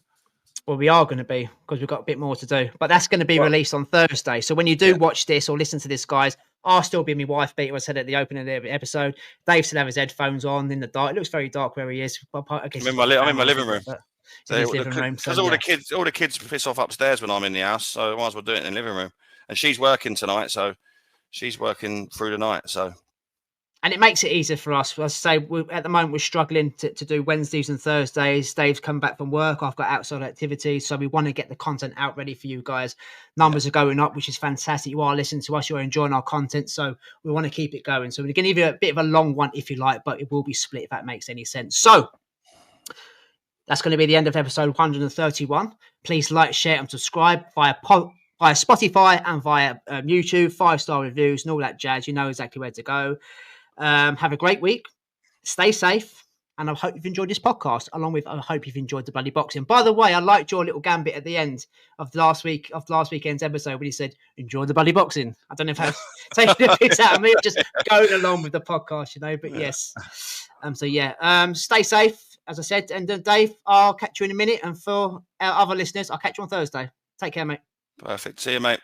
Well, we are going to be because we've got a bit more to do. But that's going to be released on Thursday. So when you do watch this or listen to this, guys, I'll still be my wife beater. I said at the opening of the episode. Dave still have his headphones on in the dark. It looks very dark where he is. I guess I'm in my living room. Because all the kids piss off upstairs when I'm in the house, so I might as well do it in the living room. And she's working tonight, so she's working through the night. So. And it makes it easier for us. As I say, at the moment, we're struggling to do Wednesdays and Thursdays. Dave's come back from work. I've got outside activities. So we want to get the content out ready for you guys. Numbers are going up, which is fantastic. You are listening to us. You're enjoying our content. So we want to keep it going. So we're going to give you a bit of a long one if you like, but it will be split if that makes any sense. So that's going to be the end of episode 131. Please like, share and subscribe via Spotify and via YouTube. 5-star reviews and all that jazz. You know exactly where to go. Have a great week. Stay safe. And I hope you've enjoyed this podcast. Along with, I hope you've enjoyed the bloody boxing. By the way, I liked your little gambit at the end of last weekend's episode when he said, enjoy the bloody boxing. I don't know if I was taking a piss out of me or just going along with the podcast, but yes. Stay safe, as I said. And Dave, I'll catch you in a minute. And for our other listeners, I'll catch you on Thursday. Take care, mate. Perfect. See you, mate.